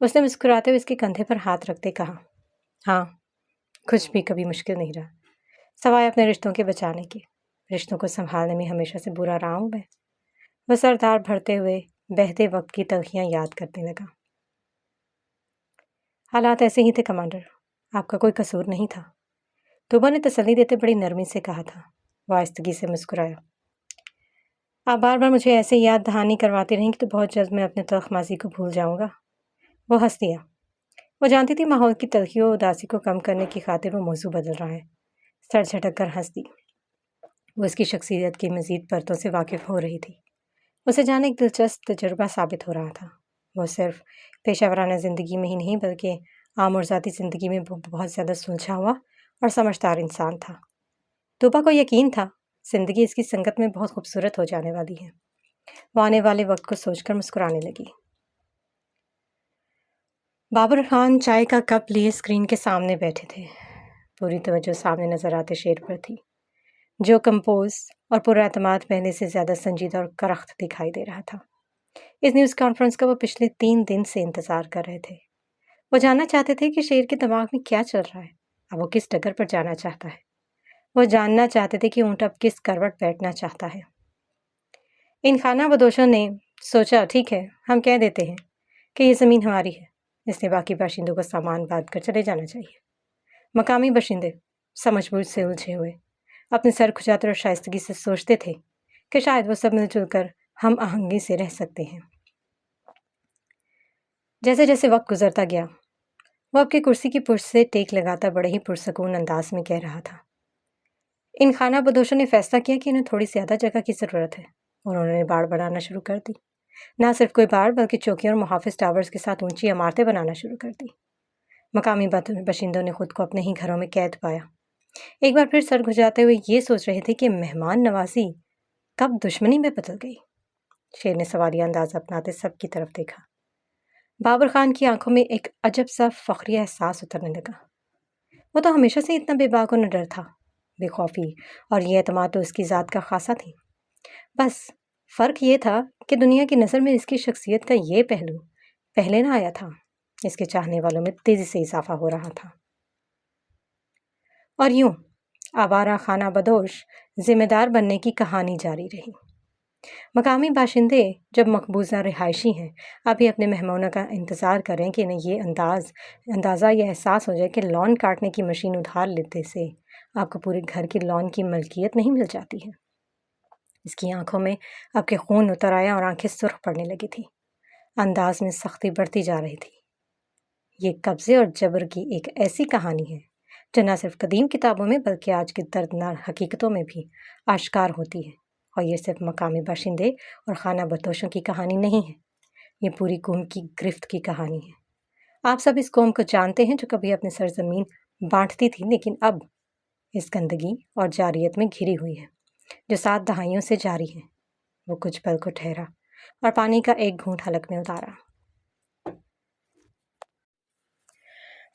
Speaker 1: اس نے مسکراتے ہوئے اس کے کندھے پر ہاتھ رکھتے کہا۔ ہاں، کچھ بھی کبھی مشکل نہیں رہا، سوائے اپنے رشتوں کے بچانے کے۔ رشتوں کو سنبھالنے میں ہمیشہ سے برا رہا ہوں میں۔ وہ سردار بھرتے ہوئے بہتے وقت کی تلخیاں یاد کرنے لگا۔ حالات ایسے ہی تھے کمانڈر، آپ کا کوئی قصور نہیں تھا، توبہ نے تسلی دیتے بڑی نرمی سے کہا تھا۔ وہ آہستگی سے مسکرایا۔ آپ بار بار مجھے ایسے یاد دہانی کرواتے رہیں کہ تو بہت جلد میں اپنے تلخ ماضی کو بھول جاؤں گا۔ وہ ہنس دیا۔ وہ جانتی تھی ماحول کی تلخی و اداسی کو کم کرنے کی خاطر وہ موضوع بدل رہا ہے۔ سر جھٹک کر ہنس دی۔ وہ اس کی شخصیت کی مزید پرتوں سے واقف ہو رہی تھی۔ اسے جانے ایک دلچسپ تجربہ ثابت ہو رہا تھا۔ وہ صرف پیشہ ورانہ زندگی میں ہی نہیں بلکہ عام اور ذاتی زندگی میں بہت زیادہ سلجھا ہوا اور سمجھدار انسان تھا۔ توبہ کو یقین تھا زندگی اس کی سنگت میں بہت خوبصورت ہو جانے والی ہے۔ وہ آنے والے وقت کو سوچ کر مسکرانے لگی۔ بابر خان چائے کا کپ لیے اسکرین کے سامنے بیٹھے تھے۔ پوری توجہ سامنے نظر آتے شیر پر تھی، جو کمپوز اور پراعتماد پہلے سے زیادہ سنجیدہ اور کرخت دکھائی دے رہا تھا۔ اس نیوز کانفرنس کا وہ پچھلے 3 دن سے انتظار کر رہے تھے۔ وہ جاننا چاہتے تھے کہ شیر کے دماغ میں کیا چل رہا ہے، اب وہ کس ڈگر پر جانا چاہتا ہے۔ وہ جاننا چاہتے تھے کہ اونٹ اب کس کروٹ بیٹھنا چاہتا ہے۔ ان خانہ بدوشوں نے سوچا ٹھیک ہے، ہم کہہ دیتے ہیں کہ یہ زمین ہماری ہے، اس نے باقی باشندوں کو سامان باندھ کر چلے جانا چاہیے۔ مقامی باشندے سمجھ بوجھ سے الجھے ہوئے اپنے سر کھجاتے اور شائستگی سے سوچتے تھے کہ شاید وہ سب مل جل کر ہم آہنگی سے رہ سکتے ہیں۔ جیسے جیسے وقت گزرتا گیا وہ اپنی کرسی کی پشت سے ٹیک لگاتا بڑے ہی پرسکون انداز میں کہہ رہا تھا۔ ان خانہ بدوشوں نے فیصلہ کیا کہ انہیں تھوڑی زیادہ جگہ کی ضرورت ہے اور انہوں نے باڑ بنانا شروع کر دی۔ نہ صرف کوئی باڑ بلکہ چوکیوں اور محافظ ٹاورز کے ساتھ اونچی عمارتیں بنانا شروع کر دی۔ مقامی باشندوں نے خود کو اپنے ہی گھروں میں قید پایا۔ ایک بار پھر سر گھجاتے ہوئے یہ سوچ رہے تھے کہ مہمان نوازی کب دشمنی میں بدل گئی۔ شیر نے سوالیہ انداز اپناتے سب کی طرف دیکھا۔ بابر خان کی آنکھوں میں ایک عجب سا فخری احساس اترنے لگا۔ وہ تو ہمیشہ سے اتنا بے باک و نڈر تھا۔ بے خوفی اور یہ اعتماد تو اس کی ذات کا خاصہ تھی۔ بس فرق یہ تھا کہ دنیا کی نظر میں اس کی شخصیت کا یہ پہلو پہلے نہ آیا تھا۔ اس کے چاہنے والوں میں تیزی سے اضافہ ہو رہا تھا۔ اور یوں آوارہ خانہ بدوش ذمہ دار بننے کی کہانی جاری رہی۔ مقامی باشندے جب مقبوضہ رہائشی ہیں ابھی اپنے مہمانوں کا انتظار کریں کہ انہیں یہ اندازہ یہ احساس ہو جائے کہ لان کاٹنے کی مشین ادھار لیتے سے آپ کو پورے گھر کی لان کی ملکیت نہیں مل جاتی ہے۔ اس کی آنکھوں میں اب کے خون اتر آیا اور آنکھیں سرخ پڑنے لگی تھی۔ انداز میں سختی بڑھتی جا رہی تھی۔ یہ قبضے اور جبر کی ایک ایسی کہانی ہے جو نہ صرف قدیم کتابوں میں بلکہ آج کی دردناک حقیقتوں میں بھی آشکار ہوتی ہے۔ اور یہ صرف مقامی باشندے اور خانہ بدوشوں کی کہانی نہیں ہے، یہ پوری قوم کی گرفت کی کہانی ہے۔ آپ سب اس قوم کو جانتے ہیں جو کبھی اپنی سرزمین بانٹتی تھی لیکن اب اس گندگی اور جاریت میں گھری ہوئی ہے جو 7 دہائیوں سے جاری ہے۔ وہ کچھ پل کو ٹھہرا اور پانی کا ایک گھونٹ حلق میں اتارا۔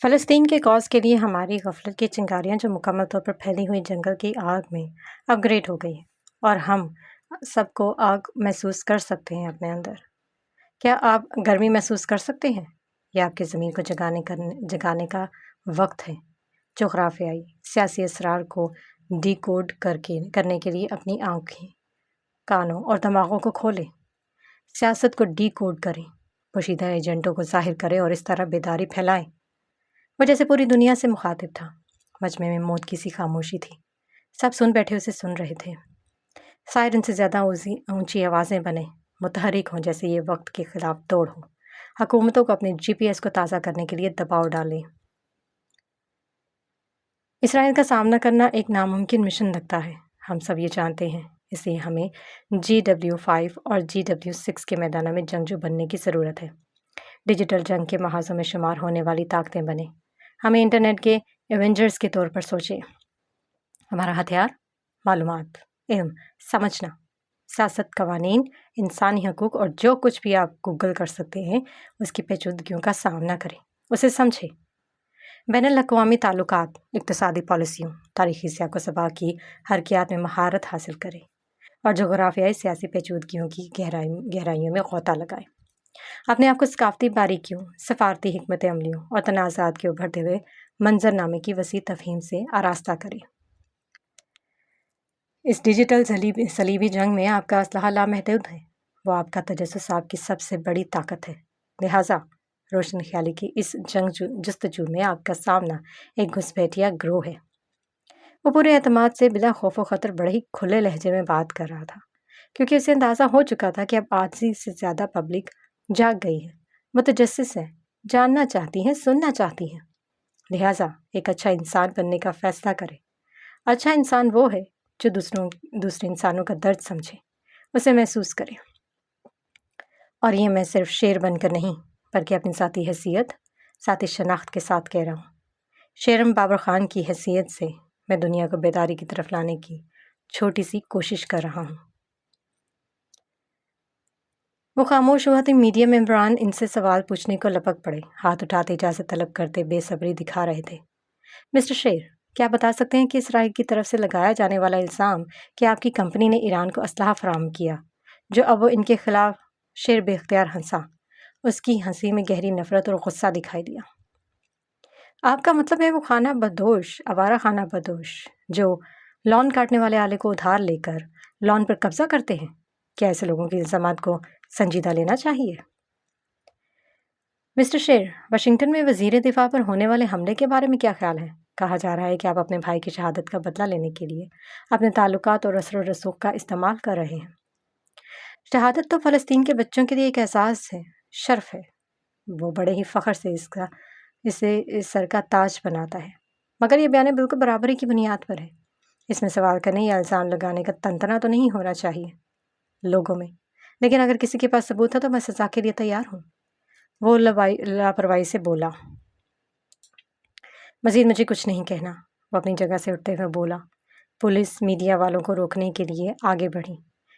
Speaker 1: فلسطین کے کاز کے لیے ہماری غفلت کی چنگاریاں جو مکمل طور پر پھیلی ہوئی جنگل کی آگ میں اپ گریڈ ہو گئی ہیں اور ہم سب کو آگ محسوس کر سکتے ہیں اپنے اندر۔ کیا آپ گرمی محسوس کر سکتے ہیں؟ یہ آپ کے ضمیر کو جگانے کا وقت ہے۔ جغرافیائی سیاسی اسرار کو ڈی کوڈ کرنے کے لیے اپنی آنکھیں، کانوں اور دماغوں کو کھولیں۔ سیاست کو ڈی کوڈ کریں، پوشیدہ ایجنٹوں کو ظاہر کریں اور اس طرح بیداری پھیلائیں۔ وہ جیسے پوری دنیا سے مخاطب تھا۔ مجمع میں موت کی سی خاموشی تھی۔ سب سن بیٹھے اسے سن رہے تھے۔ سائرن سے زیادہ اونچی آوازیں بنیں، متحرک ہوں جیسے یہ وقت کے خلاف دوڑ ہو۔ حکومتوں کو اپنے جی پی ایس کو تازہ کرنے کے لیے دباؤ ڈالیں۔ اسرائیل کا سامنا کرنا ایک ناممکن مشن لگتا ہے، ہم سب یہ جانتے ہیں، اس لیے ہمیں GW5 اور GW6 کے میدانوں میں جنگجو بننے کی ضرورت ہے۔ ڈیجیٹل جنگ کے محاذوں میں شمار ہونے والی طاقتیں بنیں۔ ہمیں انٹرنیٹ کے ایونجرز کے طور پر سوچیں۔ ہمارا ہتھیار معلومات، علم، سمجھنا، سیاست، قوانین، انسانی حقوق اور جو کچھ بھی آپ گوگل کر سکتے ہیں اس کی پیچیدگیوں کا سامنا کریں، اسے سمجھیں۔ بین الاقوامی تعلقات، اقتصادی پالیسیوں، تاریخی سیاق و سباق کی حرکیات میں مہارت حاصل کریں اور جغرافیائی سیاسی پیچیدگیوں کی گہرائیوں میں غوطہ لگائیں۔ اپنے آپ کو ثقافتی باریکیوں، سفارتی حکمت عملیوں اور تنازعات کے ابھرتے ہوئے منظرنامے کی وسیع تفہیم سے آراستہ کریں۔ اس ڈیجیٹل صلیبی جنگ میں آپ کا اسلحہ لامحدود ہے۔ وہ آپ کا تجسس آپ کی سب سے بڑی طاقت ہے، لہٰذا روشن خیالی کی اس جستجو میں آپ کا سامنا ایک گھسپیٹیا گروہ ہے۔ وہ پورے اعتماد سے بلا خوف و خطر بڑے ہی کھلے لہجے میں بات کر رہا تھا، کیونکہ اسے اندازہ ہو چکا تھا کہ اب آدھی سے زیادہ پبلک جاگ گئی ہے، متجسس ہے، جاننا چاہتی ہیں، سننا چاہتی ہیں، لہٰذا ایک اچھا انسان بننے کا فیصلہ کرے۔ اچھا انسان وہ ہے جو دوسرے انسانوں کا درد سمجھے، اسے محسوس کرے، اور یہ میں صرف شیر بن کر نہیں بلکہ اپنی ذاتی حیثیت، ذاتی شناخت کے ساتھ کہہ رہا ہوں۔ شیرم بابر خان کی حیثیت سے میں دنیا کو بیداری کی طرف لانے کی چھوٹی سی کوشش کر رہا ہوں۔ وہ خاموش ہوا تو میڈیا ممبران ان سے سوال پوچھنے کو لپک پڑے، ہاتھ اٹھاتے اجازت طلب کرتے بے صبری دکھا رہے تھے۔ مسٹر شیر، کیا بتا سکتے ہیں کہ اسرائیل کی طرف سے لگایا جانے والا الزام کہ آپ کی کمپنی نے ایران کو اسلحہ فراہم کیا، جو اب وہ ان کے خلاف؟ شیر بے اختیار ہنسا، اس کی ہنسی میں گہری نفرت اور غصہ دکھائی دیا۔ آپ کا مطلب ہے وہ خانہ بدوش، آوارہ خانہ بدوش جو لان کاٹنے والے آلے کو ادھار لے کر لان پر قبضہ کرتے ہیں؟ کیا ایسے لوگوں کے الزامات کو سنجیدہ لینا چاہیے؟ مسٹر شیر، واشنگٹن میں وزیر دفاع پر ہونے والے حملے کے بارے میں کیا خیال ہے؟ کہا جا رہا ہے کہ آپ اپنے بھائی کی شہادت کا بدلہ لینے کے لیے اپنے تعلقات اور اثر و رسوخ کا استعمال کر رہے ہیں۔ شہادت تو فلسطین کے بچوں کے لیے ایک احساس ہے، شرف ہے، وہ بڑے ہی فخر سے اسے اس سر کا تاج بناتا ہے، مگر یہ بیان بالکل برابری کی بنیاد پر ہے۔ اس میں سوال کرنے یا الزام لگانے کا تنتنا تو نہیں ہونا چاہیے لوگوں میں، لیکن اگر کسی کے پاس ثبوت ہے تو میں سزا کے لیے تیار ہوں۔ وہ لاپرواہی سے بولا۔ مزید مجھے کچھ نہیں کہنا، وہ اپنی جگہ سے اٹھتے ہوئے بولا۔ پولیس میڈیا والوں کو روکنے کے لیے آگے بڑھی۔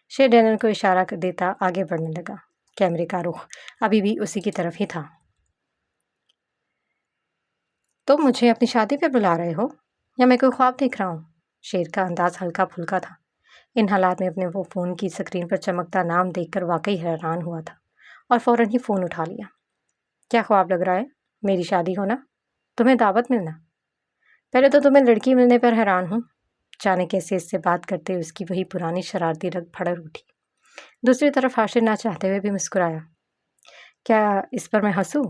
Speaker 1: شیر ڈینل کو اشارہ دیتا آگے بڑھنے لگا، کیمرے کا رخ ابھی بھی اسی کی طرف ہی تھا۔ تم مجھے اپنی شادی پہ بلا رہے ہو یا میں کوئی خواب دیکھ رہا ہوں؟ شیر کا انداز ہلکا پھلکا تھا۔ ان حالات میں اپنے وہ فون کی سکرین پر چمکتا نام دیکھ کر واقعی حیران ہوا تھا اور فوراً ہی فون اٹھا لیا۔ کیا خواب لگ رہا ہے؟ میری شادی ہونا؟ تمہیں دعوت ملنا؟ پہلے تو تمہیں لڑکی ملنے پر حیران ہوں۔ جانے کیسے اس سے بات کرتے اس کی وہی پرانی شرارتی رگ پھڑر اٹھی۔ دوسری طرف حاشر نہ چاہتے ہوئے بھی مسکرایا۔ کیا اس پر میں ہنسوں؟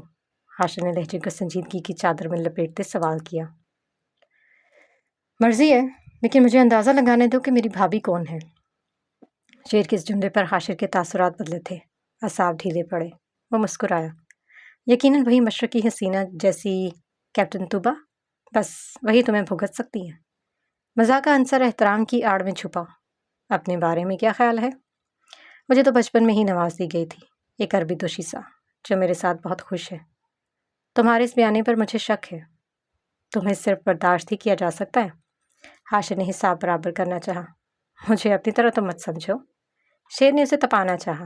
Speaker 1: حاشر نے لہجے کو سنجیدگی کی چادر میں لپیٹتے سوال کیا۔ مرضی ہے، لیکن مجھے اندازہ لگانے دو کہ میری بھابھی کون ہے۔ شیر کے اس جملے پر حاشر کے تاثرات بدلے تھے، اعصاب ڈھیلے پڑے۔ وہ مسکرایا۔ یقیناً وہی مشرقی حسینہ جیسی کیپٹن طوبہ، بس وہی تمہیں بھگت سکتی ہیں۔ مزاح کا عنصر احترام کی آڑ میں چھپا۔ اپنے بارے میں کیا خیال ہے؟ مجھے تو بچپن میں ہی نواز دی گئی تھی ایک عربی دوشیزہ جو میرے ساتھ بہت خوش ہے۔ تمہارے اس بیانے پر مجھے شک ہے۔ تمہیں صرف برداشت ہی کیا جا سکتا ہے۔ حاشر نے حساب برابر کرنا چاہا۔ مجھے اپنی طرح تو مت سمجھو۔ شیر نے اسے تپانا چاہا۔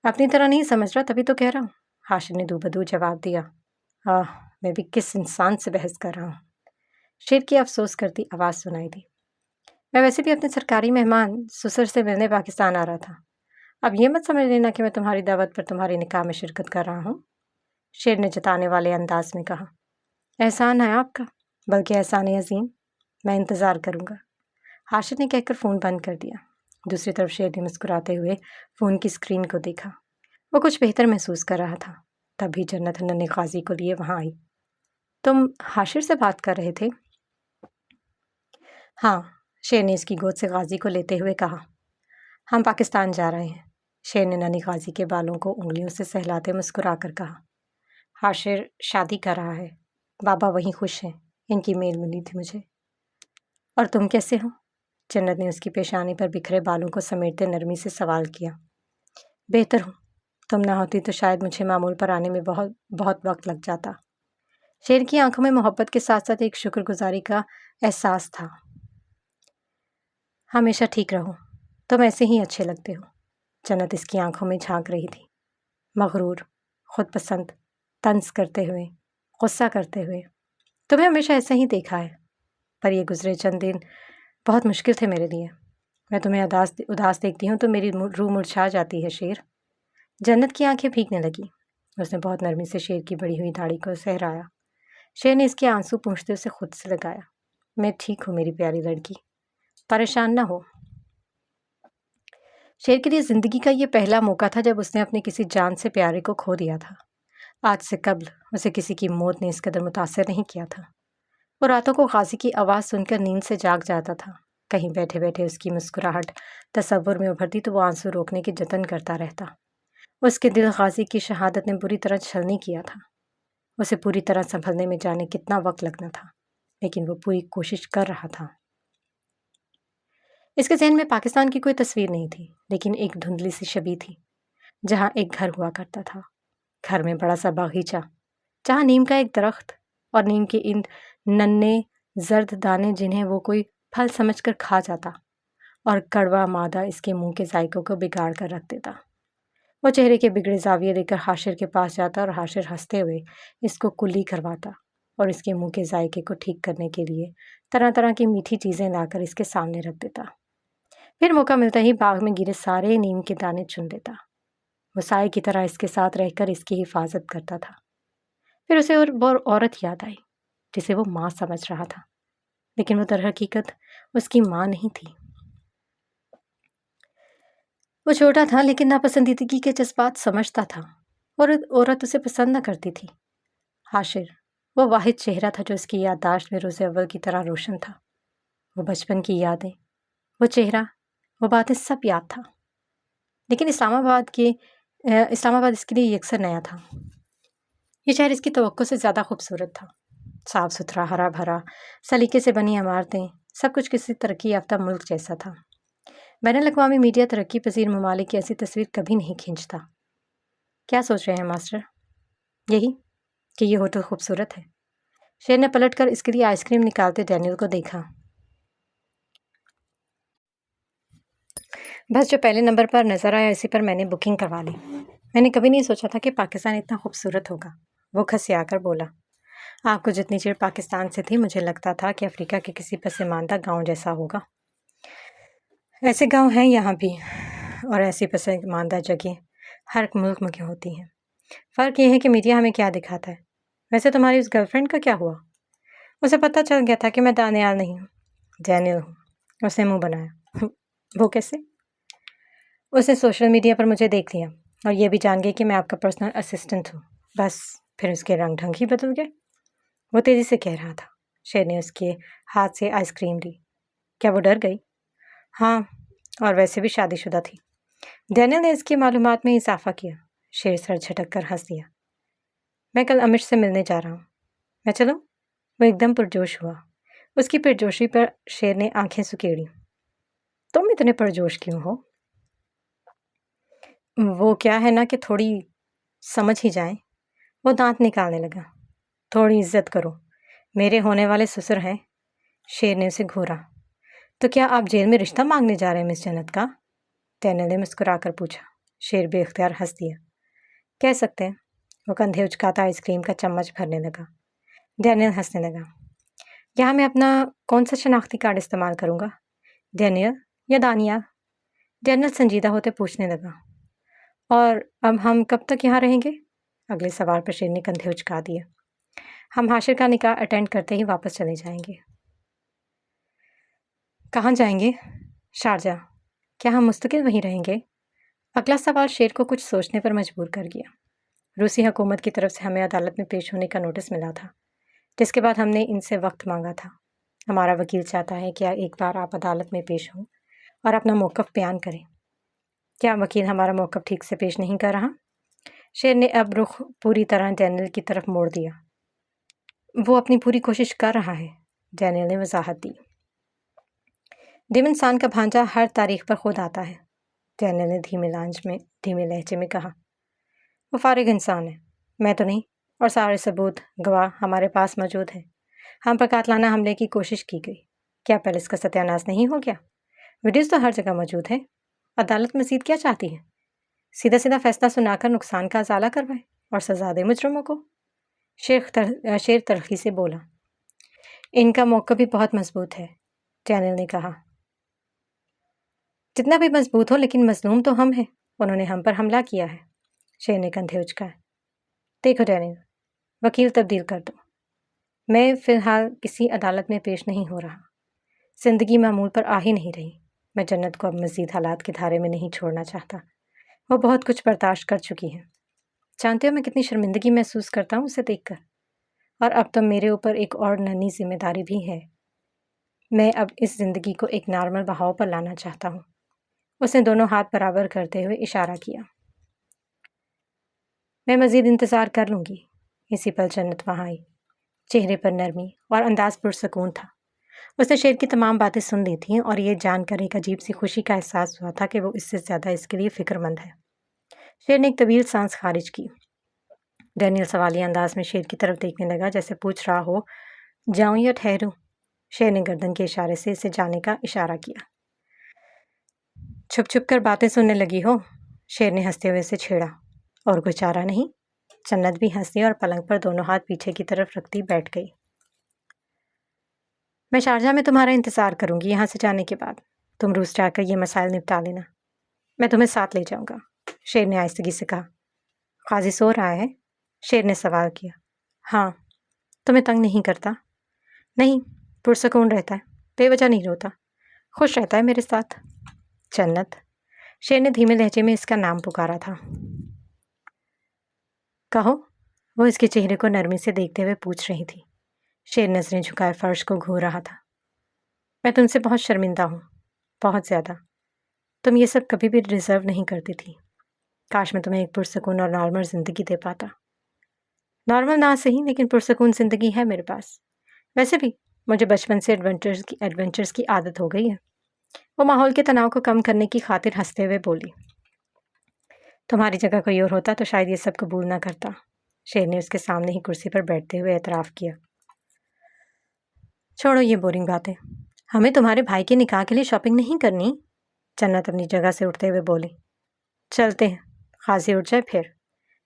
Speaker 1: اپنی طرح نہیں سمجھ رہا تبھی تو کہہ رہا ہوں، حاشر نے دو بدو جواب دیا۔ میں بھی کس انسان سے بحث کر رہا ہوں؟ شیر کی افسوس کرتی آواز سنائی دی۔ میں ویسے بھی اپنے سرکاری مہمان سسر سے ملنے پاکستان آ رہا تھا۔ اب یہ مت سمجھ لینا کہ میں تمہاری دعوت پر تمہاری نکاح میں شرکت کر رہا ہوں، شیر نے جتانے والے انداز میں کہا۔ احسان ہے آپ کا، بلکہ احسان عظیم، میں انتظار کروں گا، حاشر نے کہہ کر فون بند کر دیا۔ دوسری طرف شیر نے مسکراتے ہوئے فون کی اسکرین کو دیکھا۔ وہ کچھ بہتر محسوس کر رہا تھا۔ تب بھی جنت ننھی غازی کو لیے وہاں آئی۔ تم حاشر سے بات کر رہے تھے؟ ہاں، شیر نے اس کی گود سے غازی کو لیتے ہوئے کہا۔ ہم پاکستان جا رہے ہیں، شیر نے ننھی غازی کے بالوں کو انگلیوں سے سہلاتے مسکرا کر کہا۔ حاشر شادی کر رہا ہے، بابا وہیں خوش ہیں، ان کی میل ملی تھی مجھے۔ اور تم کیسے ہو؟ جنت نے اس کی پیشانی پر بکھرے بالوں کو سمیٹتے نرمی سے سوال کیا۔ بہتر ہوں، تم نہ ہوتی تو شاید مجھے معمول پر آنے میں بہت وقت لگ جاتا۔ شیر کی آنکھوں میں محبت کے ساتھ ساتھ ایک شکر گزاری کا احساس تھا۔ ہمیشہ ٹھیک رہو، تم ایسے ہی اچھے لگتے ہو۔ جنت اس کی آنکھوں میں جھانک رہی تھی، مغرور، خود پسند، طنز کرتے ہوئے، غصہ کرتے ہوئے۔ تمہیں ہمیشہ ایسا ہی دیکھا ہے، پر یہ گزرے چند دن بہت مشکل تھے میرے لیے۔ میں تمہیں اداس دیکھتی ہوں تو میری روح مرجھا جاتی ہے شیر۔ جنت کی آنکھیں بھیگنے لگی۔ اس نے بہت نرمی سے شیر کی بڑی ہوئی داڑھی کو سہرایا۔ شیر نے اس کے آنسو پونچھتے اسے خود سے لگایا۔ میں ٹھیک ہوں میری پیاری لڑکی، پریشان نہ ہو۔ شیر کے لیے زندگی کا یہ پہلا موقع تھا جب اس نے اپنے کسی جان سے پیارے کو کھو دیا تھا۔ آج سے قبل اسے کسی کی موت نے اس قدر متاثر نہیں کیا تھا۔ وہ راتوں کو غازی کی آواز سن کر نیند سے جاگ جاتا تھا۔ کہیں بیٹھے بیٹھے اس کی مسکراہٹ تصور میں ابھرتی تو وہ آنسو روکنے کی جتن کرتا رہتا۔ اس کے دل غازی کی شہادت نے بری طرح چھلنی کیا تھا۔ اسے پوری طرح سنبھلنے میں جانے کتنا وقت لگنا تھا، لیکن وہ پوری کوشش کر رہا تھا۔ اس کے ذہن میں پاکستان کی کوئی تصویر نہیں تھی، لیکن ایک دھندلی سی شبیہ تھی، جہاں ایک گھر ہوا کرتا تھا۔ گھر میں بڑا سا باغیچہ، جہاں نیم کا ایک درخت اور نیم کے ان ننھے زرد دانے جنہیں وہ کوئی پھل سمجھ کر کھا جاتا، اور کڑوا مادہ اس کے منہ کے ذائقوں کو بگاڑ کر رکھ دیتا۔ وہ چہرے کے بگڑے زاویے لے کر حاشر کے پاس جاتا اور حاشر ہنستے ہوئے اس کو کلی کرواتا اور اس کے منہ کے ذائقے کو ٹھیک کرنے کے لیے طرح طرح کی میٹھی چیزیں لا کر اس کے سامنے رکھ دیتا۔ پھر موقع ملتا ہی باغ میں گرے سارے نیم کے دانے چن لیتا۔ وہ سائے کی طرح اس کے ساتھ رہ کر اس کی حفاظت کرتا تھا۔ پھر اسے وہ عورت یاد آئی جسے وہ ماں سمجھ رہا تھا، لیکن وہ در حقیقت اس کی ماں نہیں تھی۔ وہ چھوٹا تھا لیکن ناپسندیدگی کے جذبات سمجھتا تھا، اور عورت اسے پسند نہ کرتی تھی۔ حاشر وہ واحد چہرہ تھا جو اس کی یادداشت میں روز اول کی طرح روشن تھا۔ وہ بچپن کی یادیں، وہ چہرہ، وہ باتیں سب یاد تھا، لیکن اسلام آباد اس کے لیے یکسر نیا تھا۔ یہ شہر اس کی توقع سے زیادہ خوبصورت تھا۔ صاف ستھرا، ہرا بھرا، سلیقے سے بنی عمارتیں، سب کچھ کسی ترقی یافتہ ملک جیسا تھا۔ بین الاقوامی میڈیا ترقی پذیر ممالک کی ایسی تصویر کبھی نہیں کھینچتا۔ کیا سوچ رہے ہیں ماسٹر؟ یہی کہ یہ ہوٹل خوبصورت ہے۔ شیر نے پلٹ کر اس کے لیے آئس کریم نکالتے ڈینیل کو دیکھا۔ بس جو پہلے نمبر پر نظر آیا اسی پر میں نے بکنگ کروا لی۔ میں نے کبھی نہیں سوچا تھا کہ پاکستان اتنا خوبصورت ہوگا، وہ کھسیا کر بولا۔ آپ کو جتنی چڑ پاکستان سے تھی مجھے لگتا تھا کہ افریقہ کے کسی پسماندہ گاؤں جیسا ہوگا۔ ایسے گاؤں ہیں یہاں بھی، اور ایسی پسماندہ جگہیں ہر ملک میں ہوتی ہیں۔ فرق یہ ہے کہ میڈیا ہمیں کیا دکھاتا ہے۔ ویسے تمہاری اس گرل فرینڈ کا کیا ہوا؟ اسے پتہ چل گیا تھا کہ میں دانیال نہیں ہوں، ڈینیل ہوں۔ اس نے منہ بنایا۔ وہ کیسے؟ اس نے سوشل میڈیا پر مجھے دیکھ لیا اور یہ بھی جان گئی کہ میں آپ کا پرسنل اسسٹنٹ ہوں۔ بس پھر اس کے رنگ ڈھنگ ہی بدل گئے۔ وہ تیزی سے کہہ رہا تھا۔ شیر نے اس کے ہاتھ سے آئس کریم لی۔ کیا وہ ڈر گئی؟ ہاں، اور ویسے بھی شادی شدہ تھی۔ ڈینیل نے اس کی معلومات میں اضافہ کیا۔ شیر سر جھٹک کر ہنس دیا۔ میں کل امش سے ملنے جا رہا ہوں، میں چلوں؟ وہ ایک دم پرجوش ہوا۔ اس کی پرجوشی پر شیر نے آنکھیں سکیڑی۔ تم اتنے پرجوش کیوں ہو؟ وہ کیا ہے نا کہ تھوڑی سمجھ ہی جائیں۔ وہ دانت نکالنے لگا۔ تھوڑی عزت کرو، میرے ہونے والے سسر ہیں۔ شیر نے اسے گھورا۔ تو کیا آپ جیل میں رشتہ مانگنے جا رہے ہیں مس جنت کا؟ ڈینیل نے مسکرا کر پوچھا۔ شیر بے اختیار ہنس دیا۔ کہہ سکتے ہیں۔ وہ کندھے اچکاتا آئس کریم کا چمچ بھرنے لگا۔ ڈینیل ہنسنے لگا۔ یہاں میں اپنا کون سا شناختی کارڈ استعمال کروں گا، ڈینیل یا دانیال؟ ڈینیل سنجیدہ ہوتے پوچھنے لگا۔ اور اب ہم کب تک یہاں رہیں گے؟ اگلے سوال پر شیر نے کندھے اچکا دیا۔ ہم حاشر کا نکاح اٹینڈ کرتے ہی واپس چلے جائیں گے۔ کہاں جائیں گے؟ شارجہ۔ کیا ہم مستقل وہیں رہیں گے؟ اگلا سوال شیر کو کچھ سوچنے پر مجبور کر گیا۔ روسی حکومت کی طرف سے ہمیں عدالت میں پیش ہونے کا نوٹس ملا تھا، جس کے بعد ہم نے ان سے وقت مانگا تھا۔ ہمارا وکیل چاہتا ہے کہ ایک بار آپ عدالت میں پیش ہوں اور اپنا موقف بیان کریں۔ کیا وکیل ہمارا موقف ٹھیک سے پیش نہیں کر رہا؟ شیر نے اب رخ پوری طرح ڈینیل کی طرف موڑ دیا۔ وہ اپنی پوری کوشش کر رہا ہے، ڈینیل نے وضاحت دی۔ انسان کا بھانجا ہر تاریخ پر خود آتا ہے، ڈینیل نے دھیمے لہجے میں کہا۔ وہ فارغ انسان ہے، میں تو نہیں، اور سارے ثبوت گواہ ہمارے پاس موجود ہیں۔ ہم پر قاتلانہ حملے کی کوشش کی گئی، کیا پیلس کا ستیہ ناش نہیں ہو گیا؟ ویڈیوز تو ہر جگہ موجود ہیں۔ عدالت مزید کیا چاہتی ہے؟ سیدھا سیدھا فیصلہ سنا کر نقصان کا ازالہ کروائے اور سزا دے مجرموں کو۔ شیر تلخی سے بولا۔ ان کا موقف بھی بہت مضبوط ہے، ڈینیل نے کہا۔ جتنا بھی مضبوط ہو، لیکن مظلوم تو ہم ہیں، انہوں نے ہم پر حملہ کیا ہے۔ شیر نے کندھے اچکائے۔ دیکھو ڈینیل، وکیل تبدیل کر دو۔ میں فی الحال کسی عدالت میں پیش نہیں ہو رہا۔ زندگی معمول پر آ ہی نہیں رہی۔ میں جنت کو اب مزید حالات کے دھارے میں نہیں چھوڑنا چاہتا۔ وہ بہت کچھ برداشت کر چکی ہے۔ جانتے ہو میں کتنی شرمندگی محسوس کرتا ہوں اسے دیکھ کر، اور اب تو میرے اوپر ایک اور ننھی ذمہ داری بھی ہے۔ میں اب اس زندگی کو ایک نارمل بہاؤ پر لانا چاہتا ہوں۔ اس نے دونوں ہاتھ برابر کرتے ہوئے اشارہ کیا۔ میں مزید انتظار کر لوں گی۔ اسی پل جنت وہاں آئی۔ چہرے پر نرمی اور انداز پرسکون تھا۔ اس نے شیر کی تمام باتیں سن لی تھیں اور یہ جان کر ایک عجیب سی خوشی کا احساس ہوا تھا کہ وہ اس سے زیادہ اس کے لیے فکر مند ہے۔ شیر نے ایک طویل سانس خارج کی۔ ڈینیل سوالیہ انداز میں شیر کی طرف دیکھنے لگا، جیسے پوچھ رہا ہو جاؤں یا ٹھہروں۔ شیر نے گردن کے اشارے سے اسے جانے کا اشارہ کیا۔ چھپ چھپ کر باتیں سننے لگی ہو؟ شیر نے ہنستے ہوئے اسے چھیڑا۔ اور کوئی چارہ نہیں؟ جنت بھی ہنسی اور پلنگ پر دونوں ہاتھ پیچھے کی طرف رکھتی بیٹھ گئی۔ میں شارجہ میں تمہارا انتظار کروں گی یہاں سے جانے کے بعد۔ تم روس جا کر یہ مسائل نپٹا لینا، میں تمہیں ساتھ لے جاؤں گا، شیر نے آہستگی سے کہا۔ قاضی سو رہا ہے؟ شیر نے سوال کیا۔ ہاں۔ تمہیں تنگ نہیں کرتا؟ نہیں، پرسکون رہتا ہے، بے وجہ نہیں روتا، خوش رہتا ہے میرے ساتھ۔ جنت، شیر نے دھیمے لہجے میں اس کا نام پکارا تھا۔ کہو، وہ اس کے چہرے کو نرمی سے دیکھتے ہوئے پوچھ رہی تھی۔ شیر نظریں جھکائے فرش کو گھور رہا تھا۔ میں تم سے بہت شرمندہ ہوں، بہت زیادہ۔ تم یہ سب کبھی بھی ڈیزرو نہیں کرتی تھی۔ کاش میں تمہیں ایک پرسکون اور نارمل زندگی دے پاتا۔ نارمل نہ صحیح، لیکن پرسکون زندگی ہے میرے پاس۔ ویسے بھی مجھے بچپن سے ایڈونچرز کی عادت ہو گئی ہے۔ وہ ماحول کے تناؤ کو کم کرنے کی خاطر ہنستے ہوئے بولی۔ تمہاری جگہ کوئی اور ہوتا تو شاید یہ سب قبول نہ کرتا، شیر نے اس کے سامنے ہی کرسی پر بیٹھتے ہوئے اعتراف کیا۔ چھوڑو یہ بورنگ باتیں، ہمیں تمہارے بھائی کے نکاح کے لیے شاپنگ نہیں کرنی؟ جنت اپنی جگہ سے اٹھتے ہوئے بولی۔ چلتے ہیں، قاضی اٹھ جائے پھر،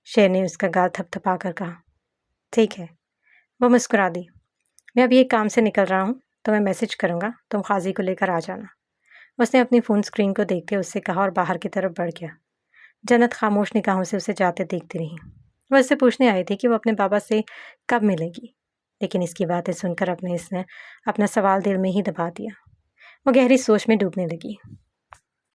Speaker 1: شیر نے اس کا گال تھپ تھپا کر کہا۔ ٹھیک ہے، وہ مسکرا دی۔ میں اب یہ کام سے نکل رہا ہوں، تو میں میسج کروں گا، تم قاضی کو لے کر آ جانا۔ اس نے اپنی فون اسکرین کو دیکھتے اس سے کہا اور باہر کی طرف بڑھ گیا۔ جنت خاموش نگاہوں سے اسے جاتے دیکھتی رہی۔ وہ اس سے پوچھنے آئی تھی کہ وہ اپنے بابا سے کب ملے گی، لیکن اس کی باتیں سن کر اس نے اپنا سوال دل میں ہی دبا دیا۔ وہ گہری سوچ میں ڈوبنے لگی۔